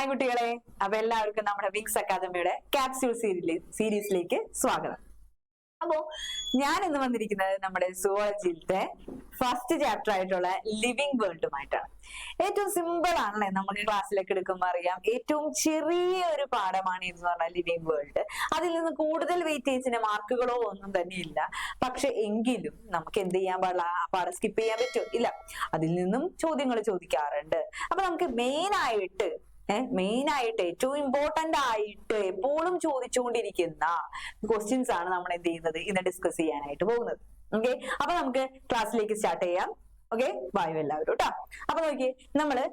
Hi കുട്ടികളെ, അപ്പൊ എല്ലാവർക്കും നമ്മുടെ വിങ്സ് അക്കാദമിയുടെ ക്യാപ്സ്യൂൾ സീരീസിലേക്ക് സ്വാഗതം. അപ്പോ ഞാൻ ഇന്ന് വന്നിരിക്കുന്നത് നമ്മുടെ സുവോളജിയിലത്തെ ഫസ്റ്റ് ചാപ്റ്റർ ആയിട്ടുള്ള ലിവിങ് വേൾഡുമായിട്ടാണ്. ഏറ്റവും സിമ്പിൾ ആണല്ലേ, നമുക്ക് ക്ലാസ്സിലേക്ക് എടുക്കുമ്പോൾ അറിയാം. ഏറ്റവും ചെറിയ ഒരു പാഠമാണ് എന്ന് പറഞ്ഞാൽ ലിവിങ് വേൾഡ്. അതിൽ നിന്ന് കൂടുതൽ വെയിറ്റേജിന് മാർക്കുകളോ ഒന്നും തന്നെ ഇല്ല. പക്ഷെ എങ്കിലും നമുക്ക് എന്ത് ചെയ്യാൻ പാടില്ല, ആ പാഠം സ്കിപ്പ് ചെയ്യാൻ പറ്റുമോ? ഇല്ല, അതിൽ നിന്നും ചോദ്യങ്ങൾ ചോദിക്കാറുണ്ട്. അപ്പൊ നമുക്ക് മെയിൻ ആയിട്ട് ഏറ്റവും ഇമ്പോർട്ടന്റ് ആയിട്ട് എപ്പോഴും ചോദിച്ചുകൊണ്ടിരിക്കുന്ന ക്വസ്റ്റ്യൻസ് ആണ് നമ്മൾ എന്ത് ചെയ്യുന്നത്, ഇന്ന് ഡിസ്കസ് ചെയ്യാനായിട്ട് പോകുന്നത്. ഓക്കെ, അപ്പൊ നമുക്ക് ക്ലാസ്സിലേക്ക് സ്റ്റാർട്ട് ചെയ്യാം. ഓക്കെ, വായു എല്ലാവരും കേട്ടോ. അപ്പൊ നോക്കിയേ, നമ്മള്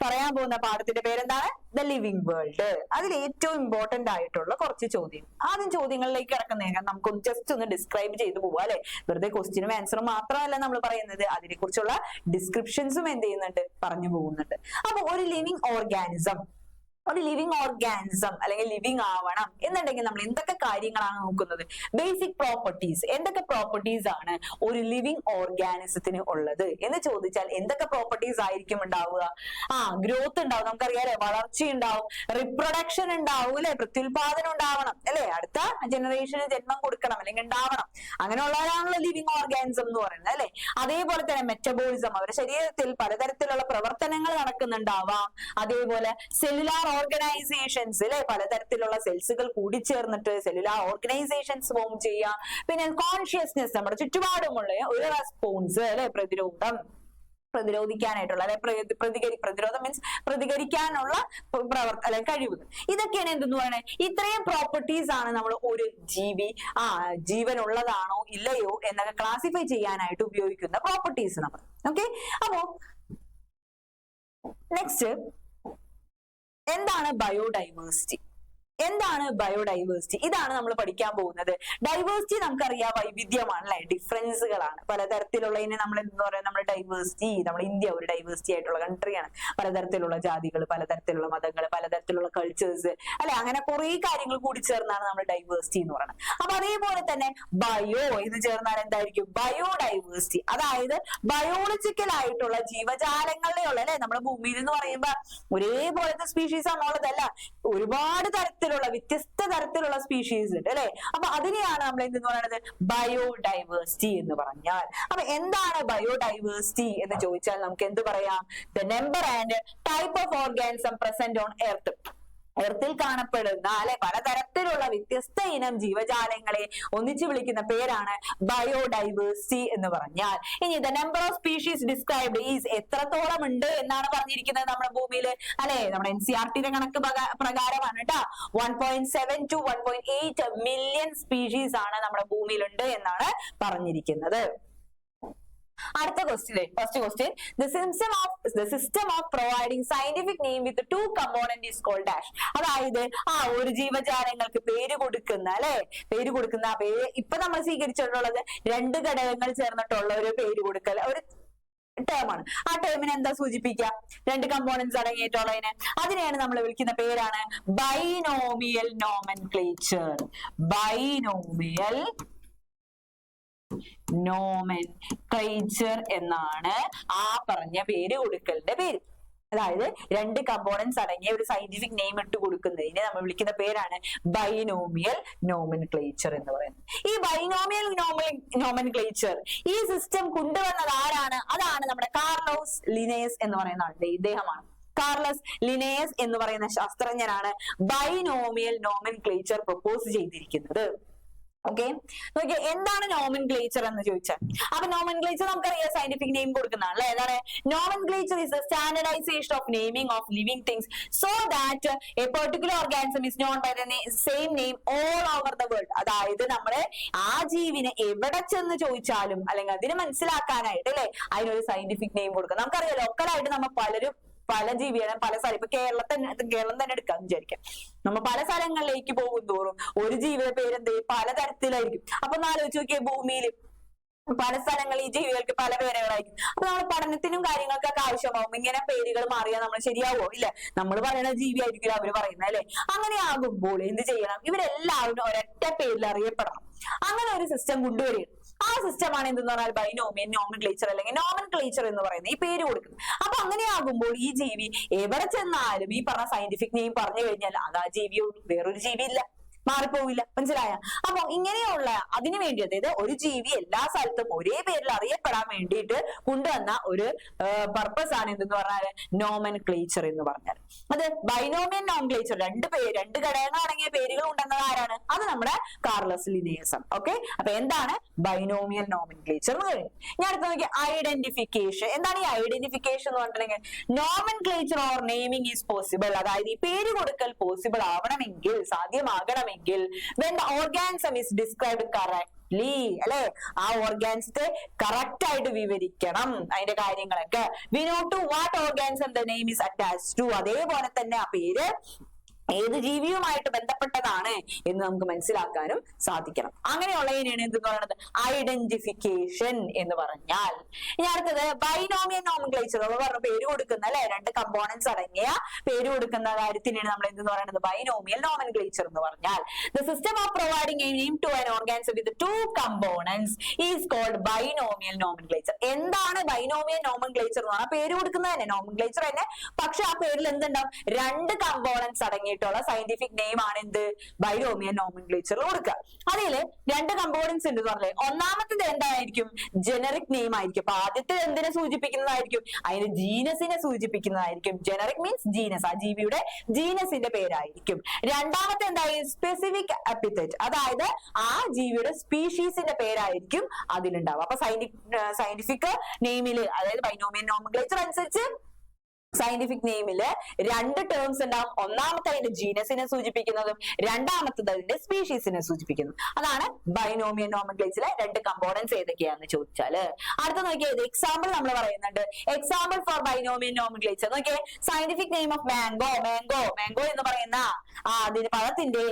പറയാൻ പോകുന്ന പാഠത്തിന്റെ പേരെന്താണ്? The living world. അതിൽ ഏറ്റവും ഇമ്പോർട്ടന്റ് ആയിട്ടുള്ള കുറച്ച് ചോദ്യം. ആദ്യം ചോദ്യങ്ങളിലേക്ക് കിടക്കുന്നതിന് നമുക്കൊന്ന് ജസ്റ്റ് ഒന്ന് ഡിസ്ക്രൈബ് ചെയ്തു പോവാ അല്ലെ. വെറുതെ ക്വസ്റ്റ്യനും ആൻസറും മാത്രമല്ല നമ്മൾ പറയുന്നത്, അതിനെ കുറിച്ചുള്ള ഡിസ്ക്രിപ്ഷൻസും എന്ത് ചെയ്യുന്നുണ്ട്, പറഞ്ഞു പോകുന്നുണ്ട്. അപ്പൊ ഒരു ലിവിങ് ഓർഗാനിസം അല്ലെങ്കിൽ ലിവിങ് ആവണം എന്നുണ്ടെങ്കിൽ നമ്മൾ എന്തൊക്കെ കാര്യങ്ങളാണ് നോക്കുന്നത്? Basic properties. എന്തൊക്കെ പ്രോപ്പർട്ടീസ് ആണ് ഒരു ലിവിങ് ഓർഗാനിസത്തിന് ഉള്ളത് എന്ന് ചോദിച്ചാൽ എന്തൊക്കെ പ്രോപ്പർട്ടീസ് ആയിരിക്കും ഉണ്ടാവുക? ഗ്രോത്ത് ഉണ്ടാവും, നമുക്കറിയാലേ, വളർച്ച ഉണ്ടാവും, റിപ്രൊഡക്ഷൻ ഉണ്ടാവും അല്ലെ, പ്രത്യുൽപാദനം ഉണ്ടാവണം അല്ലെ, അടുത്ത ജനറേഷന് ജന്മം കൊടുക്കണം അല്ലെങ്കിൽ ഉണ്ടാവണം. അങ്ങനെയുള്ളവരാണല്ലോ ലിവിങ് ഓർഗാനിസം എന്ന് പറയുന്നത് അല്ലെ. അതേപോലെ തന്നെ മെറ്റബോളിസം, അവരുടെ ശരീരത്തിൽ പലതരത്തിലുള്ള പ്രവർത്തനങ്ങൾ നടക്കുന്നുണ്ടാവാം. അതേപോലെ സെല്ലുലാർ ഓർഗനൈസേഷൻസ് അല്ലെ, പലതരത്തിലുള്ള സെൽസുകൾ കൂടിച്ചേർന്നിട്ട് സെല്ലുലാർ ഓർഗനൈസേഷൻസ് ഫോം ചെയ്യാം. പിന്നെ കോൺഷ്യസ്നെസ്, നമ്മുടെ ചുറ്റുപാടുമുള്ള ഒരു റെസ്പോൺസ് അല്ലെ, പ്രതിരോധിക്കാനായിട്ടുള്ള അല്ലെ, പ്രതിരോധം മീൻസ് പ്രതികരിക്കാനുള്ള കഴിവുകൾ. ഇതൊക്കെയാണ് എന്തെന്ന് പറയുന്നത്, ഇത്രയും പ്രോപ്പർട്ടീസ് ആണ് നമ്മൾ ഒരു ജീവി ജീവനുള്ളതാണോ ഇല്ലയോ എന്നൊക്കെ ക്ലാസിഫൈ ചെയ്യാനായിട്ട് ഉപയോഗിക്കുന്ന പ്രോപ്പർട്ടീസ് നമ്മൾ. ഓക്കെ, അപ്പോ നെക്സ്റ്റ് എന്താണ് ബയോഡൈവേഴ്സിറ്റി? ഇതാണ് നമ്മൾ പഠിക്കാൻ പോകുന്നത്. ഡൈവേഴ്സിറ്റി നമുക്കറിയാം, വൈവിധ്യമാണ് അല്ലെ, ഡിഫറൻസുകളാണ്, പലതരത്തിലുള്ളതിനെ നമ്മൾ എന്താ പറയാ, നമ്മുടെ ഡൈവേഴ്സിറ്റി, നമ്മുടെ ഇന്ത്യ ഒരു ഡൈവേഴ്സിറ്റി ആയിട്ടുള്ള കൺട്രിയാണ്. പലതരത്തിലുള്ള ജാതികൾ, പലതരത്തിലുള്ള മതങ്ങൾ, പലതരത്തിലുള്ള കൾച്ചേഴ്സ് അല്ലെ, അങ്ങനെ കുറെ കാര്യങ്ങൾ കൂടി ചേർന്നാണ് നമ്മൾ ഡൈവേഴ്സിറ്റി എന്ന് പറയുന്നത്. അപ്പൊ അതേപോലെ തന്നെ ബയോ ഇത് ചേർന്നാൽ എന്തായിരിക്കും? ബയോഡൈവേഴ്സിറ്റി. അതായത് ബയോളജിക്കൽ ആയിട്ടുള്ള ജീവജാലങ്ങളുടെ ഉള്ള അല്ലെ, നമ്മുടെ ഭൂമിയിൽ എന്ന് പറയുമ്പോ ഒരേപോലത്തെ സ്പീഷീസ് ആണുള്ളതല്ല, ഒരുപാട് വ്യത്യസ്ത തരത്തിലുള്ള സ്പീഷീസ് ഉണ്ട് അല്ലെ. അപ്പൊ അതിനെയാണ് നമ്മൾ എന്തെന്ന് പറയുന്നത്, ബയോഡൈവേഴ്സിറ്റി എന്ന് പറഞ്ഞാൽ. അപ്പൊ എന്താണ് ബയോഡൈവേഴ്സിറ്റി എന്ന് ചോദിച്ചാൽ നമുക്ക് എന്ത് പറയാം? The number and type of organism present on earth. എർത്തിൽ കാണപ്പെടുന്ന അല്ലെ പലതരത്തിലുള്ള വ്യത്യസ്ത ഇനം ജീവജാലങ്ങളെ ഒന്നിച്ചു വിളിക്കുന്ന പേരാണ് ബയോഡൈവേഴ്സിറ്റി എന്ന് പറഞ്ഞാൽ. ഇനി the number of species described is, എത്രത്തോളം ഉണ്ട് എന്നാണ് പറഞ്ഞിരിക്കുന്നത് നമ്മുടെ ഭൂമിയിൽ അല്ലെ. നമ്മുടെ NCERT കണക്ക് പ്രകാരമാണ് കേട്ടോ. 1.7 to 1.8 മില്യൺ സ്പീഷീസ് ആണ് നമ്മുടെ ഭൂമിയിലുണ്ട് എന്നാണ് പറഞ്ഞിരിക്കുന്നത്. അടുത്ത question, first question, the system of providing scientific name with two component is called dash. അതായത് ഒരു ജീവജാലങ്ങൾക്ക് പേര് കൊടുക്കുന്ന അല്ലെ, പേര് കൊടുക്കുന്ന പേര് ഇപ്പൊ നമ്മൾ സ്വീകരിച്ചിട്ടുള്ളത് രണ്ട് ഘടകങ്ങൾ ചേർന്നിട്ടുള്ള ഒരു പേര് കൊടുക്കൽ, ഒരു ടേമാണ്. ആ ടേമിനെ എന്താ സൂചിപ്പിക്കുക? രണ്ട് കമ്പോണൻസ് അടങ്ങിയിട്ടുള്ളതിന് അതിനെയാണ് നമ്മൾ വിളിക്കുന്ന പേരാണ് ബൈനോമിയൽ നോമൻക്ലേച്ചർ. ബൈനോമിയൽ നോമൻക്ലേച്ചർ എന്നാണ് ആ പറഞ്ഞ പേര് കൊടുക്കലിന്റെ പേര്. അതായത് രണ്ട് കമ്പോണൻസ് അടങ്ങിയ ഒരു സയന്റിഫിക് നെയിം ഇട്ട് കൊടുക്കുന്നതിനെ നമ്മൾ വിളിക്കുന്ന പേരാണ് ബൈനോമിയൽ നോമൻക്ലേച്ചർ എന്ന് പറയുന്നത്. ഈ ബൈനോമിയൽ നോമൻക്ലേച്ചർ ഈ സിസ്റ്റം കൊണ്ടുവന്നത് ആരാണ്? അതാണ് നമ്മുടെ കാർലോസ് ലിനേയസ് എന്ന് പറയുന്ന ആളുടെ, ഇദ്ദേഹമാണ്. കാർലസ് ലിനേയസ് എന്ന് പറയുന്ന ശാസ്ത്രജ്ഞനാണ് ബൈനോമിയൽ നോമൻക്ലേച്ചർ പ്രൊപ്പോസ് ചെയ്തിരിക്കുന്നത്. ഓക്കെ, നോക്കിയേ, എന്താണ് നോമൻക്ലേച്ചർ എന്ന് ചോദിച്ചാൽ, അപ്പൊ നോമൻക്ലേച്ചർ നമുക്കറിയാം സയന്റിഫിക് നെയിം കൊടുക്കുന്നതാണ് അല്ലെ. ഏതാണ്? Nomenclature is the standardization of naming of living things so that a particular organism is known by the same name all over the world. അതായത് നമ്മള് ആ ജീവിനെ എവിടെ ചെന്ന് ചോദിച്ചാലും അല്ലെങ്കിൽ അതിന് മനസ്സിലാക്കാനായിട്ട് അല്ലെ, അതിനൊരു സയന്റിഫിക് നെയിം കൊടുക്കുക. നമുക്കറിയാം ലോക്കലായിട്ട് നമ്മൾ പല ജീവികളെ പല സ്ഥലം, ഇപ്പൊ കേരളം തന്നെ എടുക്കാന്ന് വിചാരിക്കാം. നമ്മൾ പല സ്ഥലങ്ങളിലേക്ക് പോകും തോറും ഒരു ജീവിയുടെ പേരെന്ത് പലതരത്തിലായിരിക്കും. അപ്പൊ ഒന്ന് ആലോചിച്ച് നോക്കിയേ, ഭൂമിയിൽ പല സ്ഥലങ്ങളിൽ ഈ ജീവികൾക്ക് പല പേരുകളായിരിക്കും. അപ്പൊ നമ്മൾ പഠനത്തിനും കാര്യങ്ങൾക്കൊക്കെ ആവശ്യമാവും ഇങ്ങനെ പേരുകൾ മാറിയാൽ നമ്മൾ ശരിയാവോ? ഇല്ല, നമ്മൾ പറയുന്ന ജീവി ആയിരിക്കില്ല അവര് പറയുന്നത് അല്ലെ. അങ്ങനെ ആകുമ്പോൾ എന്ത് ചെയ്യണം? ഇവരെല്ലാവരും ഒരൊറ്റ പേരിൽ അറിയപ്പെടണം. അങ്ങനെ ഒരു സിസ്റ്റം കൊണ്ടുവരികയാണ്. ആ സിസ്റ്റമാണ് എന്തെന്ന് പറഞ്ഞാൽ ബൈനോമിയൽ നോമൻക്ലേച്ചർ അല്ലെങ്കിൽ നോമൻക്ലേച്ചർ എന്ന് പറയുന്നത്, ഈ പേര് കൊടുക്കുന്നത്. അപ്പൊ അങ്ങനെയാകുമ്പോൾ ഈ ജീവി എവിടെ ചെന്നാലും ഈ പറഞ്ഞ സയന്റിഫിക് നെയിം പറഞ്ഞു കഴിഞ്ഞാൽ അത് ആ ജീവിയുള്ളൂ, വേറൊരു ജീവി ഇല്ല, മാറിപ്പോവില്ല. മനസ്സിലായ? അപ്പൊ ഇങ്ങനെയുള്ള അതിനു വേണ്ടി, അതായത് ഒരു ജീവി എല്ലാ സ്ഥലത്തും ഒരേ പേരിൽ അറിയപ്പെടാൻ വേണ്ടിയിട്ട് കൊണ്ടുവന്ന ഒരു പർപ്പസ് ആണ് എന്തെന്ന് പറഞ്ഞാൽ നോമൻക്ലേച്ചർ എന്ന് പറഞ്ഞാൽ. അത് ബൈനോമിയൽ നോമൻക്ലേച്ചർ, രണ്ട് ഘടകങ്ങൾ അടങ്ങിയ പേരുകൾ ഉണ്ടെന്നത് ആരാണ്? അത് നമ്മുടെ കാർലസ് ലിനേയസ് ആണ്. ഓക്കെ, അപ്പൊ എന്താണ് ബൈനോമിയൽ നോമൻക്ലേച്ചർ എന്ന് പറയുന്നത്? ഞാൻ അടുത്ത നോക്കി ഐഡന്റിഫിക്കേഷൻ. എന്താണ് ഈ ഐഡന്റിഫിക്കേഷൻ എന്ന് പറഞ്ഞിട്ടുണ്ടെങ്കിൽ nomenclature or naming is possible, അതായത് ഈ പേര് കൊടുക്കൽ പോസിബിൾ ആവണമെങ്കിൽ, സാധ്യമാകണമെങ്കിൽ when the organism is described correctly, അല്ലെ, ആ ഓർഗാൻസത്തെ കറക്റ്റ് ആയിട്ട് വിവരിക്കണം അതിന്റെ കാര്യങ്ങളൊക്കെ. we know to what organism the name is attached to, അതേപോലെ തന്നെ ആ പേര് ഏത് ജീവിയുമായിട്ട് ബന്ധപ്പെട്ടതാണ് എന്ന് നമുക്ക് മനസ്സിലാക്കാനും സാധിക്കണം. അങ്ങനെയുള്ളതിനാണ് എന്ത് പറയുന്നത് ഐഡന്റിഫിക്കേഷൻ എന്ന് പറഞ്ഞാൽ. ഇനി അടുത്തത് ബൈനോമിയൽ നോമൻക്ലേച്ചർ. നമ്മൾ പറഞ്ഞ പേര് കൊടുക്കുന്ന അല്ലെ, രണ്ട് കമ്പോണൻസ് അടങ്ങിയ പേര് കൊടുക്കുന്ന കാര്യത്തിനാണ് നമ്മൾ എന്തെന്ന് പറയുന്നത് ബൈനോമിയൽ നോമൻക്ലേച്ചർ എന്ന് പറഞ്ഞാൽ. the system of providing a name to an organism with two components is called binomial nomenclature. എന്താണ് ബൈനോമിയൽ നോമൻക്ലേച്ചർ എന്ന് പറഞ്ഞാൽ? പേര് കൊടുക്കുന്നത് തന്നെ നോമൻക്ലേച്ചർ തന്നെ, പക്ഷെ ആ പേരിൽ എന്തുണ്ടാവും? രണ്ട് കമ്പോണൻസ് അടങ്ങിയിട്ടുള്ള സയന്റിഫിക് നെയിം ആണ് എന്ത് ബൈനോമിയൽ നോമൻക്ലേച്ചർ കൊടുക്കുക. അതിൽ രണ്ട് കമ്പോണൻസ് ഉണ്ട് പറഞ്ഞേ. ഒന്നാമത്തേത് എന്തായിരിക്കും? ജനറിക് നെയിം ആയിരിക്കും. അപ്പൊ ആദ്യത്തെ എന്തിനെ സൂചിപ്പിക്കുന്നതായിരിക്കും? അതിന് ജീനസിനെ സൂചിപ്പിക്കുന്നതായിരിക്കും. ജനറിക് മീൻസ് ജീനസ്, ആ ജീവിയുടെ ജീനസിന്റെ പേരായിരിക്കും. രണ്ടാമത്തെ എന്തായാലും സ്പെസിഫിക് എപ്പിത്തറ്റ്, അതായത് ആ ജീവിയുടെ സ്പീഷീസിന്റെ പേരായിരിക്കും അതിലുണ്ടാവുക. അപ്പൊ സയന്റിഫിക് നെയിമില്, അതായത് ബൈനോമിയൽ നോമൻക്ലേച്ചർ അനുസരിച്ച് സയന്റിഫിക് നെയിമില് രണ്ട് ടേംസ് ഉണ്ടാവും. ഒന്നാമത്തെ അതിന്റെ ജീനസിനെ സൂചിപ്പിക്കുന്നതും രണ്ടാമത്തത് അതിന്റെ സ്പീഷീസിനെ സൂചിപ്പിക്കുന്നതും. അതാണ് ബൈനോമിയൽ നോമൻക്ലേച്ചറിലെ രണ്ട് കമ്പോണൻസ് ഏതൊക്കെയാണെന്ന് ചോദിച്ചാല്. അടുത്ത നോക്കിയത് എക്സാമ്പിൾ നമ്മൾ പറയുന്നുണ്ട്. എക്സാമ്പിൾ ഫോർ ബൈനോമിയൽ നോമൻക്ലേച്ചർ നോക്കിയേ. Scientific name of mango. Mango എന്ന് പറയുന്ന അതിന്റെ പഴത്തിന്റെ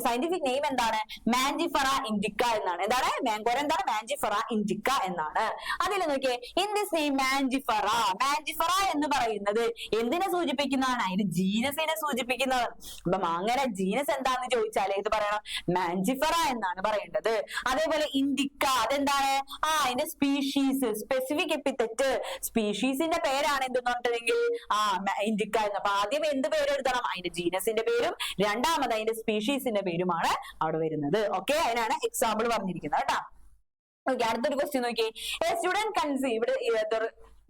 സയന്റിഫിക് നെയിം എന്താണ്? മാൻജിഫറ ഇൻഡിക്ക എന്നാണ്. എന്താണ് മാംഗോയുടെ എന്താണ്? മാൻജിഫറ ഇൻഡിക്ക എന്നാണ്. അതിൽ നോക്കിയേ, ഇൻ ദിസ് നെയിം മാൻജിഫറ എന്ന് പറയുന്നത് എന്തിനെ സൂചിപ്പിക്കുന്നതാണ്? അതിന് ജീനസിനെ സൂചിപ്പിക്കുന്നതാണ്. അപ്പൊ അങ്ങനെ ജീനസ് എന്താന്ന് ചോദിച്ചാൽ ഇത് പറയണം മാൻജിഫറ എന്നാണ് പറയേണ്ടത്. അതേപോലെ ഇൻഡിക്ക അതെന്താണ്? അതിന്റെ സ്പീഷീസ്, സ്പെസിഫിക് എപ്പിത്തറ്റ്, സ്പീഷീസിന്റെ പേരാണ് എന്തെന്ന് പറഞ്ഞിട്ടുണ്ടെങ്കിൽ ഇൻഡിക്ക എന്ന്. അപ്പൊ ആദ്യം എന്ത് പേര് എഴുതണം? അതിന്റെ ജീനസിന്റെ പേരും രണ്ടാമത് അതിന്റെ സ്പീഷീസിന്റെ പേരുമാണ് അവിടെ വരുന്നത്. ഓക്കെ, അതിനാണ് എക്സാമ്പിൾ പറഞ്ഞിരിക്കുന്നത് കേട്ടോ. ഓക്കെ, അടുത്തൊരു ക്വസ്റ്റ്യൻ നോക്കി. A student conceived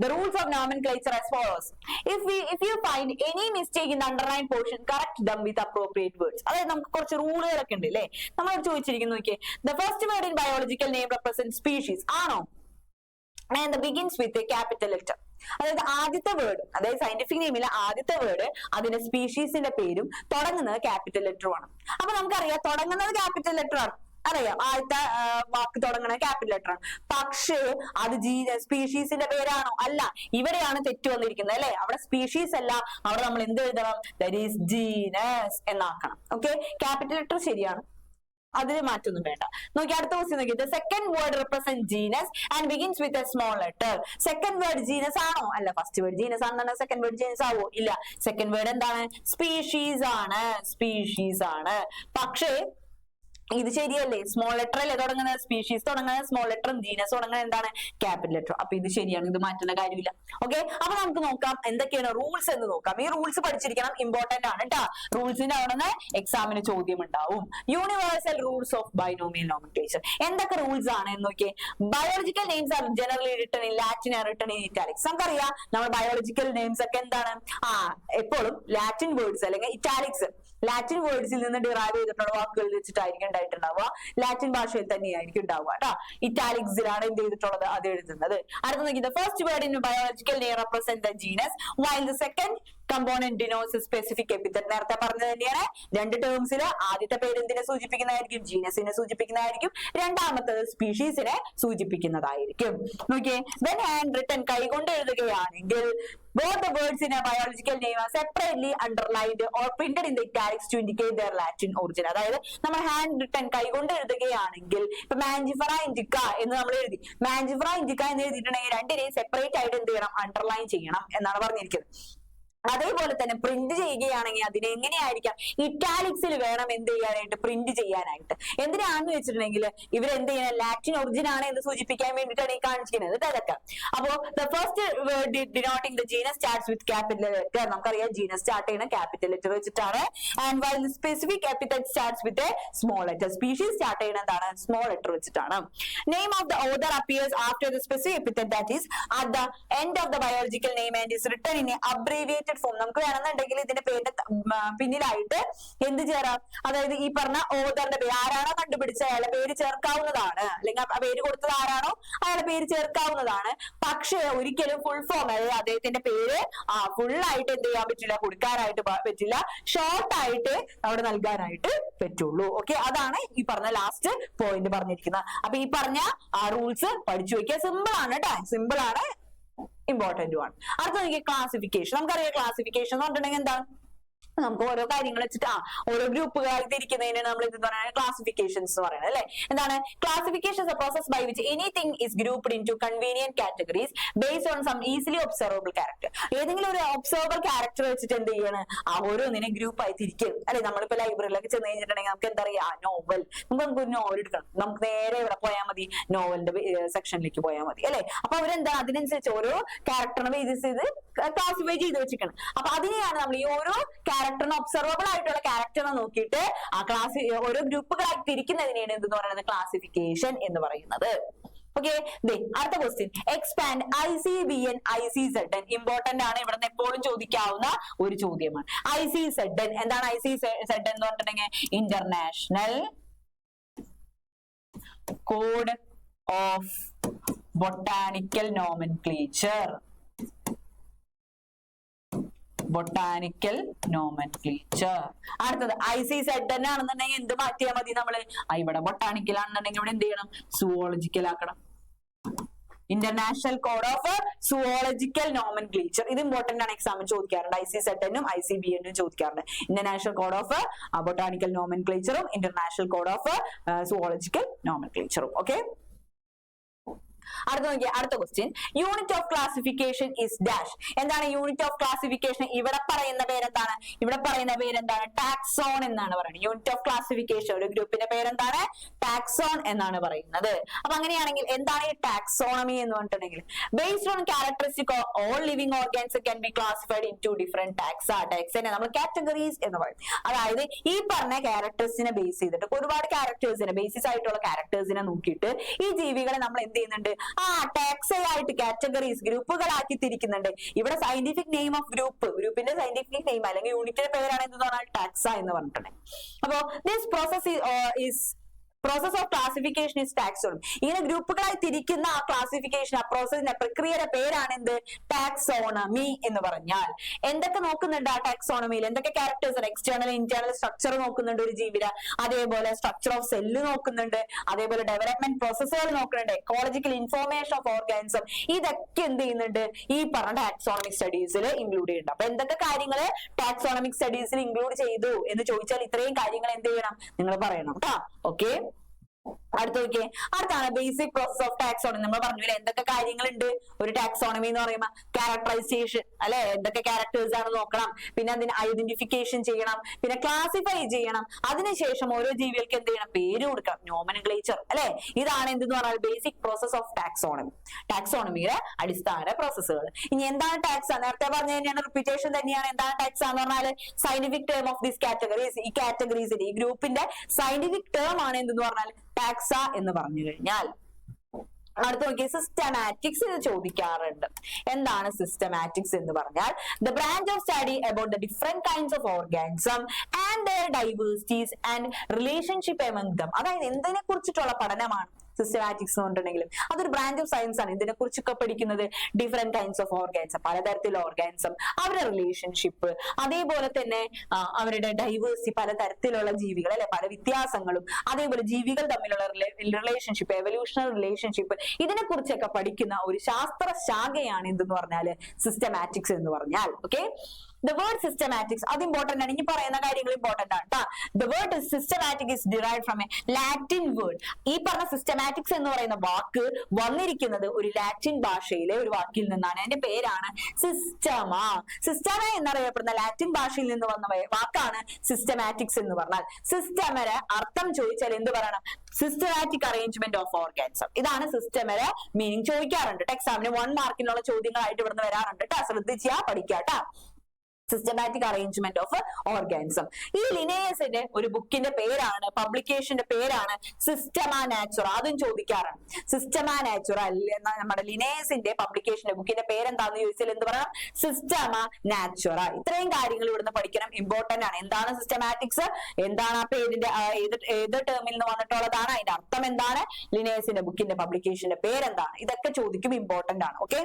the rules of nomenclature as follows. If you find any mistake in the underlined portion, correct them with appropriate words. അതായത് നമുക്ക് കുറച്ച് റൂളുകളൊക്കെ ഉണ്ട് അല്ലേ, നമ്മൾ ചോദിച്ചിരിക്കുന്നു. നോക്കിയേ, the first word in biological name represents species. ആണോ? and begins with a capital letter. അതായത് ആദ്യത്തെ വേർഡ്, അതായത് സയന്റിഫിക് നെയിമിലെ ആദ്യത്തെ വേർഡ് അതിന്റെ സ്പീഷീസിന്റെ പേരും തുടങ്ങുന്നത് ക്യാപിറ്റൽ ലെറ്ററും ആണ്. അപ്പൊ നമുക്കറിയാം തുടങ്ങുന്നത് ക്യാപിറ്റൽ ലെറ്റർ ആണ്, അറിയാം, ആദ്യത്തെ വാക്ക് തുടങ്ങണ ക്യാപിറ്റൽ ലെറ്റർ ആണ്. പക്ഷേ അത് സ്പീഷീസിന്റെ പേരാണോ? അല്ല. ഇവിടെയാണ് തെറ്റ് വന്നിരിക്കുന്നത് അല്ലെ. അവിടെ സ്പീഷീസ് അല്ല, അവിടെ നമ്മൾ എന്ത് എഴുതണം? ദാറ്റ് ഈസ് ജീനസ് എന്നാക്കണം. ഓക്കെ, ക്യാപിറ്റൽ ലെറ്റർ ശരിയാണ്, അതിന് മാറ്റൊന്നും വേണ്ട. നോക്കി അടുത്ത ക്വസ്റ്റ്യൻ നോക്കി. The second word represents genus and begins with a small letter. Second word genus ആണോ? അല്ല. ഫസ്റ്റ് വേർഡ് ജീനസ് ആണെന്ന് സെക്കൻഡ് വേർഡ് ജീനസ് ആവോ? ഇല്ല. സെക്കൻഡ് വേർഡ് എന്താണ്? സ്പീഷീസ് ആണ്. പക്ഷേ ഇത് ശരിയല്ലേ? സ്മോൾ ലെറ്റർ അല്ലേ തുടങ്ങുന്നത്? സ്പീഷീസ് തുടങ്ങുന്നത് സ്മോൾ ലെറ്ററും ജീനസ് തുടങ്ങുന്നത് എന്താണ്? Capital letter. അപ്പൊ ഇത് ശരിയാണ്, ഇത് മാറ്റേണ്ട കാര്യമില്ല. ഓക്കെ, അപ്പൊ നമുക്ക് നോക്കാം എന്തൊക്കെയാണ് റൂൾസ് എന്ന് നോക്കാം. ഈ റൂൾസ് പഠിച്ചിരിക്കണം, ഇമ്പോർട്ടന്റ് ആണ് കേട്ടോ. റൂൾസിന്റെ അവിടെ നിന്ന് എക്സാമിന് ചോദ്യം ഉണ്ടാവും. Universal rules of binomial nomenclature. എന്തൊക്കെ റൂൾസ് ആണ് എന്ന് നോക്കിയേ. Biological names are generally written in Latin R written in italics. നമുക്കറിയാം നമ്മൾ ബയോളജിക്കൽ നെയിംസ് ഒക്കെ എന്താണ്? എപ്പോഴും ലാറ്റിൻ വേർഡ്സ് അല്ലെങ്കിൽ ഇറ്റാലിക്സ്, ലാറ്റിൻ വേർഡ്സിൽ നിന്ന് ഡിറൈവ് ചെയ്തിട്ടുള്ള വാക്കുകൾ വെച്ചിട്ടായിരിക്കും ഉണ്ടായിട്ടുണ്ടാവുക. ലാറ്റിൻ ഭാഷയിൽ തന്നെയായിരിക്കും ഉണ്ടാവുക കേട്ടോ. ഇറ്റാലിക്സിലാണ് എന്ത് ചെയ്തിട്ടുള്ളത്? അത് എഴുതുന്നത്. അടുത്ത നോക്കി. The first word in biological name represents the genus while the second component denotes a specific epithet. നേരത്തെ പറഞ്ഞത് തന്നെയാണ്. രണ്ട് ടേംസിൽ ആദ്യത്തെ പേര് എന്തിനെ സൂചിപ്പിക്കുന്നതായിരിക്കും? ജീനസിനെ സൂചിപ്പിക്കുന്നതായിരിക്കും. രണ്ടാമത്തത് സ്പീഷീസിനെ സൂചിപ്പിക്കുന്നതായിരിക്കും. നോക്കിയേ, when hand written, കൈകൊണ്ട് എഴുതുകയാണെങ്കിൽ both the words in a biological name are separately underlined or printed in the italics to indicate their Latin origin. അതായത് നമ്മൾ ഹാൻഡ് റിട്ടൺ കൈകൊണ്ട് എഴുതുകയാണെങ്കിൽ ഇപ്പൊ മാൻജിഫറ ഇൻഡിക്ക എന്ന് നമ്മൾ എഴുതി. മാൻജിഫറ ഇൻഡിക്ക എന്ന് എഴുതിയിട്ടുണ്ടെങ്കിൽ രണ്ടിനെയും സെപ്പറേറ്റ് ആയിട്ട് എന്ത് ചെയ്യണം? അണ്ടർലൈൻ ചെയ്യണം എന്നാണ് പറഞ്ഞിരിക്കുന്നത്. അതേപോലെ തന്നെ പ്രിന്റ് ചെയ്യുകയാണെങ്കിൽ അതിനെ എങ്ങനെയായിരിക്കാം, ഇറ്റാലിക്സിൽ വേണം എന്ത് ചെയ്യാനായിട്ട്, പ്രിന്റ് ചെയ്യാനായിട്ട്. എന്തിനാണെന്ന് വെച്ചിട്ടുണ്ടെങ്കിൽ ഇവരെന്ത് ചെയ്യണം, ലാറ്റിൻ ഒറിജിൻ ആണ് എന്ന് സൂചിപ്പിക്കാൻ വേണ്ടിയിട്ടാണ് ഈ കാണിച്ചിരിക്കുന്നത് ഇതൊക്കെ. അപ്പോ the first word denoting the genus starts with capital letter. നമുക്കറിയാം ജീനസ് സ്റ്റാർട്ട് ചെയ്യുന്ന ക്യാപിറ്റൽ ലെറ്റർ വെച്ചിട്ടാണ്. And while specific epithet starts with a small letter. Species start ചെയ്യുന്നത് എന്താണ്, സ്മോൾ ലെറ്റർ വെച്ചിട്ടാണ്. Name of the author appears after the specific epithet that is at the end of the biological name and is written in a abbreviated form. നമുക്ക് വേണമെന്നുണ്ടെങ്കിൽ ഇതിന്റെ പേരിന്റെ പിന്നിലായിട്ട് എന്ത് ചേരാം, അതായത് ഈ പറഞ്ഞ ഓതറിന്റെ പേര്, ആരാണോ കണ്ടുപിടിച്ച അയാളെ പേര് ചേർക്കാവുന്നതാണ്, അല്ലെങ്കിൽ ആ പേര് കൊടുത്തത് ആരാണോ അയാളെ പേര് ചേർക്കാവുന്നതാണ്. പക്ഷെ ഒരിക്കലും ഫുൾ ഫോം, അതായത് അദ്ദേഹത്തിന്റെ പേര് ഫുൾ ആയിട്ട് എന്ത് ചെയ്യാൻ പറ്റില്ല, കൊടുക്കാനായിട്ട് പറ്റില്ല, ഷോർട്ട് ആയിട്ട് അവിടെ നൽകാനായിട്ട് പറ്റുള്ളൂ. ഓക്കെ, അതാണ് ഈ പറഞ്ഞ ലാസ്റ്റ് പോയിന്റ് പറഞ്ഞിരിക്കുന്നത്. അപ്പൊ ഈ പറഞ്ഞ റൂൾസ് പഠിച്ചു വെക്കുക. സിമ്പിൾ ആണ് കേട്ടോ, സിമ്പിൾ ആണ്, ഇമ്പോർട്ടന്റ് ആണ്. അടുത്ത നോക്കിയ ക്ലാസിഫിക്കേഷൻ. നമുക്കറിയാം ക്ലാസിഫിക്കേഷൻ എന്ന് പറഞ്ഞിട്ടുണ്ടെങ്കിൽ എന്താണ്, നമുക്ക് ഓരോ കാര്യങ്ങൾ വെച്ചിട്ട് ഓരോ ഗ്രൂപ്പുകളായി തിരിക്കുന്നതിനാണ് നമ്മൾ എന്ത് പറയുന്നത്, ക്ലാസിഫിക്കേഷൻസ് എന്ന് പറയുന്നത് അല്ലെ. എന്താണ് classification? Process by which anything is grouped into convenient categories based on some easily observable character. ഏതെങ്കിലും ഒരു ഒബ്സർവബിൾ ക്യാരക്ടർ വെച്ചിട്ട് എന്ത് ചെയ്യാണ്, ഓരോന്നിനെ ഗ്രൂപ്പ് ആയി തിരിക്കും അല്ലെ. നമ്മളിപ്പോ ലൈബ്രറിയിലൊക്കെ ചെന്ന് കഴിഞ്ഞിട്ടുണ്ടെങ്കിൽ നമുക്ക് എന്താ പറയാ, നോവൽ, നമുക്ക് ഒരു നോവൽ എടുക്കണം, നമുക്ക് നേരെ ഇവിടെ പോയാൽ മതി, നോവലിന്റെ സെക്ഷനിലേക്ക് പോയാൽ മതി അല്ലെ. അപ്പൊ അവരെന്താ അതിനനുസരിച്ച് ഓരോ ക്യാരക്ടറിനെ ബേസ് ചെയ്ത് ക്ലാസിഫൈ ചെയ്ത് വെച്ചിരിക്കണം. അപ്പൊ അതിനെയാണ് നമ്മൾ ഈ ഓരോ ക്യാരക്ടറിന് ഒബ്സർവബിൾ ആയിട്ടുള്ള ക്യാരക്ടറിനെ നോക്കിയിട്ട് ആ ക്ലാസ് ഓരോ ഗ്രൂപ്പുകളായി തിരിക്കുന്നതിനെയാണ് എന്തെന്ന് പറയുന്നത്, ക്ലാസിഫിക്കേഷൻ എന്ന് പറയുന്നത്. ഓക്കെ, അടുത്ത question. Expand ICBN ICZN. Important ആണ്, ഇവിടെ നിന്ന് എപ്പോഴും ചോദിക്കാവുന്ന ഒരു ചോദ്യമാണ്. ICZN എന്താണ്? ICZN എന്ന് പറഞ്ഞിട്ടുണ്ടെങ്കിൽ international code of botanical nomenclature. Botanical nomenclature. അടുത്തത് ICZN ആണെന്നുണ്ടെങ്കിൽ എന്ത് മാറ്റിയാൽ മതി നമ്മള്, ഇവിടെ ബൊട്ടാനിക്കൽ ആണെന്നുണ്ടെങ്കിൽ ഇവിടെ എന്ത് ചെയ്യണം, സുവോളജിക്കൽ ആക്കണം. International code of zoological nomenclature. ഇത് ഇമ്പോർട്ടന്റ് ആണ്, എക്സാമിൽ ചോദിക്കാറുണ്ട്. ICZN ഉം ICBN ഉം ചോദിക്കാറുണ്ട്. ഇന്റർനാഷണൽ കോഡ് ഓഫ് ബൊട്ടാനിക്കൽ നോമൻക്ലേച്ചറും ഇന്റർനാഷണൽ കോഡ് ഓഫ് സുവോളജിക്കൽ നോമൻക്ലേച്ചറും. ഓക്കെ, അടുത്ത നോക്കിയ അടുത്ത question. Unit of classification is dash. എന്താണ് യൂണിറ്റ് ഓഫ് ക്ലാസിഫിക്കേഷൻ? ഇവിടെ പറയുന്ന പേരെന്താണ്? ഇവിടെ പറയുന്ന പേരെന്താണ്? ടാക്സോൺ എന്നാണ് പറയുന്നത്. യൂണിറ്റ് ഓഫ് ക്ലാസിഫിക്കേഷൻ ഒരു ഗ്രൂപ്പിന്റെ പേരെന്താണ്? ടാക്സോൺ എന്നാണ് പറയുന്നത്. അപ്പൊ അങ്ങനെയാണെങ്കിൽ എന്താണ് ഈ ടാക്സോണമി എന്ന് പറഞ്ഞിട്ടുണ്ടെങ്കിൽ, based on characteristic all living organs can be classified into different taxa. ടാക്സിനെ നമ്മൾ കാറ്റഗറീസ് എന്ന് പറയും. അതായത് ഈ പറഞ്ഞ ക്യാരക്ടേഴ്സിനെ ബേസ് ചെയ്തിട്ട് ഒരുപാട് ക്യാരക്ടേഴ്സിനെ ബേസിസ് ആയിട്ടുള്ള ക്യാരക്ടേഴ്സിനെ നോക്കിയിട്ട് ഈ ജീവികളെ നമ്മൾ എന്ത് ചെയ്യുന്നുണ്ട്, ടാക്സ ആയിട്ട് കാറ്റഗറീസ് ഗ്രൂപ്പുകളാക്കി തിരിക്കുന്നുണ്ട്. ഇവിടെ സയന്റിഫിക് നെയിം ഓഫ് ഗ്രൂപ്പിന്റെ സയന്റിഫിക് നെയിം അല്ലെങ്കിൽ യൂണിറ്റിന്റെ പേരാണ് എന്ത് പറഞ്ഞാൽ ടാക്സ എന്ന് പറഞ്ഞിട്ടുണ്ട്. അപ്പോ this process of classification is taxonomy. ഇങ്ങനെ ഗ്രൂപ്പുകളായി തിരിക്കുന്ന ആ ക്ലാസിഫിക്കേഷൻ, ആ പ്രോസസിന്റെ പ്രക്രിയയുടെ പേരാണ് എന്ത്, ടാക്സോണമി എന്ന് പറഞ്ഞാൽ. എന്തൊക്കെ നോക്കുന്നുണ്ട് ആ ടാക്സോണമിയിൽ? എന്തൊക്കെ ക്യാരക്ടേഴ്സ്? എക്സ്റ്റേണൽ ഇന്റേണൽ സ്ട്രക്ചർ നോക്കുന്നുണ്ട് ഒരു ജീവിയുടെ, അതേപോലെ സ്ട്രക്ചർ ഓഫ് സെല്ല് നോക്കുന്നുണ്ട്, അതേപോലെ ഡെവലപ്മെന്റ് പ്രോസസ്സുകൾ നോക്കുന്നുണ്ട്, എക്കോളജിക്കൽ ഇൻഫോർമേഷൻ ഓഫ് ഓർഗാനിസം. ഇതൊക്കെ എന്ത് ചെയ്യുന്നുണ്ട്, ഈ പറഞ്ഞ ടാക്സോണമിക് സ്റ്റഡീസിൽ ഇൻക്ലൂഡ് ചെയ്യുന്നുണ്ട്. അപ്പൊ എന്തൊക്കെ കാര്യങ്ങൾ ടാക്സോണമിക് സ്റ്റഡീസിൽ ഇൻക്ലൂഡ് ചെയ്തു എന്ന് ചോദിച്ചാൽ ഇത്രയും കാര്യങ്ങൾ എന്ത് ചെയ്യണം, നിങ്ങൾ പറയണം കേട്ടോ. ഓക്കെ, അടുത്ത നോക്കിയേ. അടുത്താണ് ബേസിക് പ്രോസസ് ഓഫ് ടാക്സോണമി. നമ്മൾ പറഞ്ഞില്ലേ എന്തൊക്കെ കാര്യങ്ങളുണ്ട് ഒരു ടാക്സോണമി എന്ന് പറയുമ്പോൾ. ക്യാരക്ടറൈസേഷൻ അല്ലെ, എന്തൊക്കെ ക്യാരക്ടേഴ്സ് ആണ് നോക്കണം, പിന്നെ അതിന് ഐഡന്റിഫിക്കേഷൻ ചെയ്യണം, പിന്നെ ക്ലാസിഫൈ ചെയ്യണം, അതിനുശേഷം ഓരോ ജീവികൾക്ക് എന്ത് ചെയ്യണം, പേര് കൊടുക്കണം, നോമൻക്ലേച്ചർ അല്ലെ. ഇതാണ് എന്തെന്ന് പറഞ്ഞാൽ ബേസിക് പ്രോസസ് ഓഫ് ടാക്സോണമി, ടാക്സോണമിയുടെ അടിസ്ഥാന പ്രോസസ്സുകൾ. ഇനി എന്താണ് ടാക്സ? നേരത്തെ പറഞ്ഞ തന്നെയാണ്, റിപ്പീറ്റേഷൻ തന്നെയാണ്. എന്താണ് ടാക്സ എന്ന് പറഞ്ഞാൽ scientific term of this categories. ഈ കാറ്റഗറീസിന്റെ ഈ ഗ്രൂപ്പിന്റെ സയന്റിഫിക് ടേം ആണ് എന്തെന്ന് പറഞ്ഞാൽ ടാക്സ എന്ന് പറഞ്ഞു കഴിഞ്ഞാൽ. അടുത്ത നോക്കിയ സിസ്റ്റമാറ്റിക്സ് ഇത് ചോദിക്കാറുണ്ട്. എന്താണ് സിസ്റ്റമാറ്റിക്സ് എന്ന് പറഞ്ഞാൽ the branch of study about the different kinds of organism and their diversities and relationship among them. അതായത് എന്തിനെ കുറിച്ചിട്ടുള്ള പഠനമാണ് സിസ്റ്റമാറ്റിക്സ് എന്ന് പറഞ്ഞിട്ടുണ്ടെങ്കിലും അതൊരു ബ്രാഞ്ച് ഓഫ് സയൻസ് ആണ്. ഇതിനെ കുറിച്ചൊക്കെ പഠിക്കുന്നത് ഡിഫറെന്റ് കൈൻഡ്സ് ഓഫ് ഓർഗാനിസം, പലതരത്തിലുള്ള ഓർഗാനിസം, അവരുടെ റിലേഷൻഷിപ്പ്, അതേപോലെ തന്നെ അവരുടെ ഡൈവേഴ്സിറ്റി, പലതരത്തിലുള്ള ജീവികൾ അല്ലെ, പല വ്യത്യാസങ്ങളും, അതേപോലെ ജീവികൾ തമ്മിലുള്ള റിലേഷൻഷിപ്പ്, എവല്യൂഷണൽ റിലേഷൻഷിപ്പ്, ഇതിനെ കുറിച്ചൊക്കെ പഠിക്കുന്ന ഒരു ശാസ്ത്ര ശാഖയാണ് എന്തെന്ന് പറഞ്ഞാല് സിസ്റ്റമാറ്റിക്സ് എന്ന് പറഞ്ഞാൽ. ഓക്കെ, The word systematics അത് ഇമ്പോർട്ടന്റ് ആണ്. ഇനി പറയുന്ന കാര്യങ്ങൾ ഇമ്പോർട്ടന്റ് ആണ് ട്ടാ. The word systematic is derived from a Latin word. ഈ പറഞ്ഞ systematics എന്ന് പറയുന്ന വാക്ക് വന്നിരിക്കുന്നത് ഒരു ലാറ്റിൻ ഭാഷയിലെ ഒരു വാക്കിൽ നിന്നാണ്. അതിന്റെ പേരാണ് സിസ്റ്റമ. സിസ്റ്റമ എന്നറിയപ്പെടുന്ന ലാറ്റിൻ ഭാഷയിൽ നിന്ന് വന്ന വാക്കാണ് സിസ്റ്റമാറ്റിക്സ് എന്ന് പറഞ്ഞാൽ. സിസ്റ്റമയുടെ അർത്ഥം ചോദിച്ചാൽ എന്ത് പറയണം? Systematic arrangement of organism. ഇതാണ് സിസ്റ്റമയുടെ മീനിങ്. ചോദിക്കാറുണ്ട് എക്സാമിന് 1 മാർക്കിനുള്ള ചോദ്യങ്ങളായിട്ട് ഇവിടുന്ന് വരാറുണ്ട് ട്ടാ. ശ്രദ്ധിച്ചാ പഠിക്കാട്ടാ. Systematic arrangement of organism. ഈ ലിനേയസിന്റെ ഒരു ബുക്കിന്റെ പേരാണ്, പബ്ലിക്കേഷന്റെ പേരാണ് സിസ്റ്റമ നാച്ചുറ. അതും ചോദിക്കാറാണ്. സിസ്റ്റമ നാച്ചുറ നമ്മുടെ ലിനേയസിന്റെ പബ്ലിക്കേഷന്റെ ബുക്കിന്റെ പേരെന്താന്ന് ചോദിച്ചാൽ എന്ത് പറയാം? Systema Natura. ഇത്രയും കാര്യങ്ങൾ ഇവിടുന്ന് പഠിക്കണം, ഇമ്പോർട്ടന്റ് ആണ്. എന്താണ് സിസ്റ്റമാറ്റിക്സ്, എന്താണ് ആ പേരിന്റെ ഏത് ടേമിൽ നിന്ന് വന്നിട്ടുള്ളതാണ്, അതിന്റെ അർത്ഥം എന്താണ്, ലിനേയസിന്റെ ബുക്കിന്റെ പബ്ലിക്കേഷന്റെ പേരെന്താണ്, ഇതൊക്കെ ചോദിക്കും, ഇമ്പോർട്ടന്റ് ആണ്. ഓക്കെ,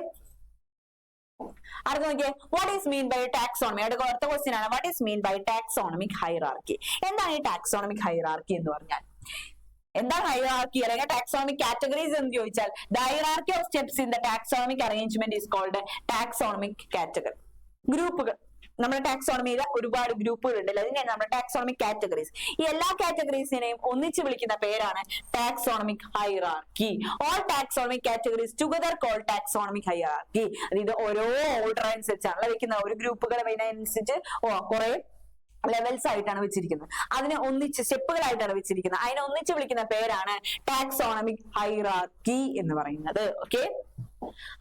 അടുത്ത നോക്കിയേ, what is mean by taxonomy. അടുത്ത ക്വസ്റ്റ്യൻ ആണ്, what is mean by taxonomic hierarchy. എന്താണ് ഈ ടാക്സോണമിക് ഹൈറാർക്കി എന്ന് പറഞ്ഞാൽ? എന്താണ് ഹൈറാർക്കി അല്ലെങ്കിൽ ടാക്സോണമിക് കാറ്റഗറീസ് എന്ന് ചോദിച്ചാൽ the hierarchy of steps in the taxonomic arrangement is called taxonomic category. ഗ്രൂപ്പുകൾ, നമ്മുടെ ടാക്സോണമിയിൽ ഒരുപാട് ഗ്രൂപ്പുകൾ ഉണ്ട്, അതിനെയാണ് നമ്മുടെ ടാക്സോണമിക് കാറ്റഗറീസ്. ഈ എല്ലാ കാറ്റഗറീസിനെയും ഒന്നിച്ച് വിളിക്കുന്ന പേരാണ് taxonomic hierarchy. All taxonomic categories together call taxonomic hierarchy. ഇത് ഓരോ ഓർഡർ അനുസരിച്ചാണ് വെക്കുന്നത്. ഒരു ഗ്രൂപ്പുകളെ അതിനനുസരിച്ച് കുറെ ലെവൽസ് ആയിട്ടാണ് വെച്ചിരിക്കുന്നത്. അതിനെ ഒന്നിച്ച് സ്റ്റെപ്പുകളായിട്ടാണ് വെച്ചിരിക്കുന്നത്. അതിനെ ഒന്നിച്ച് വിളിക്കുന്ന പേരാണ് ടാക്സോണമിക് ഹൈറാർക്കി എന്ന് പറയുന്നത്. ഓക്കെ,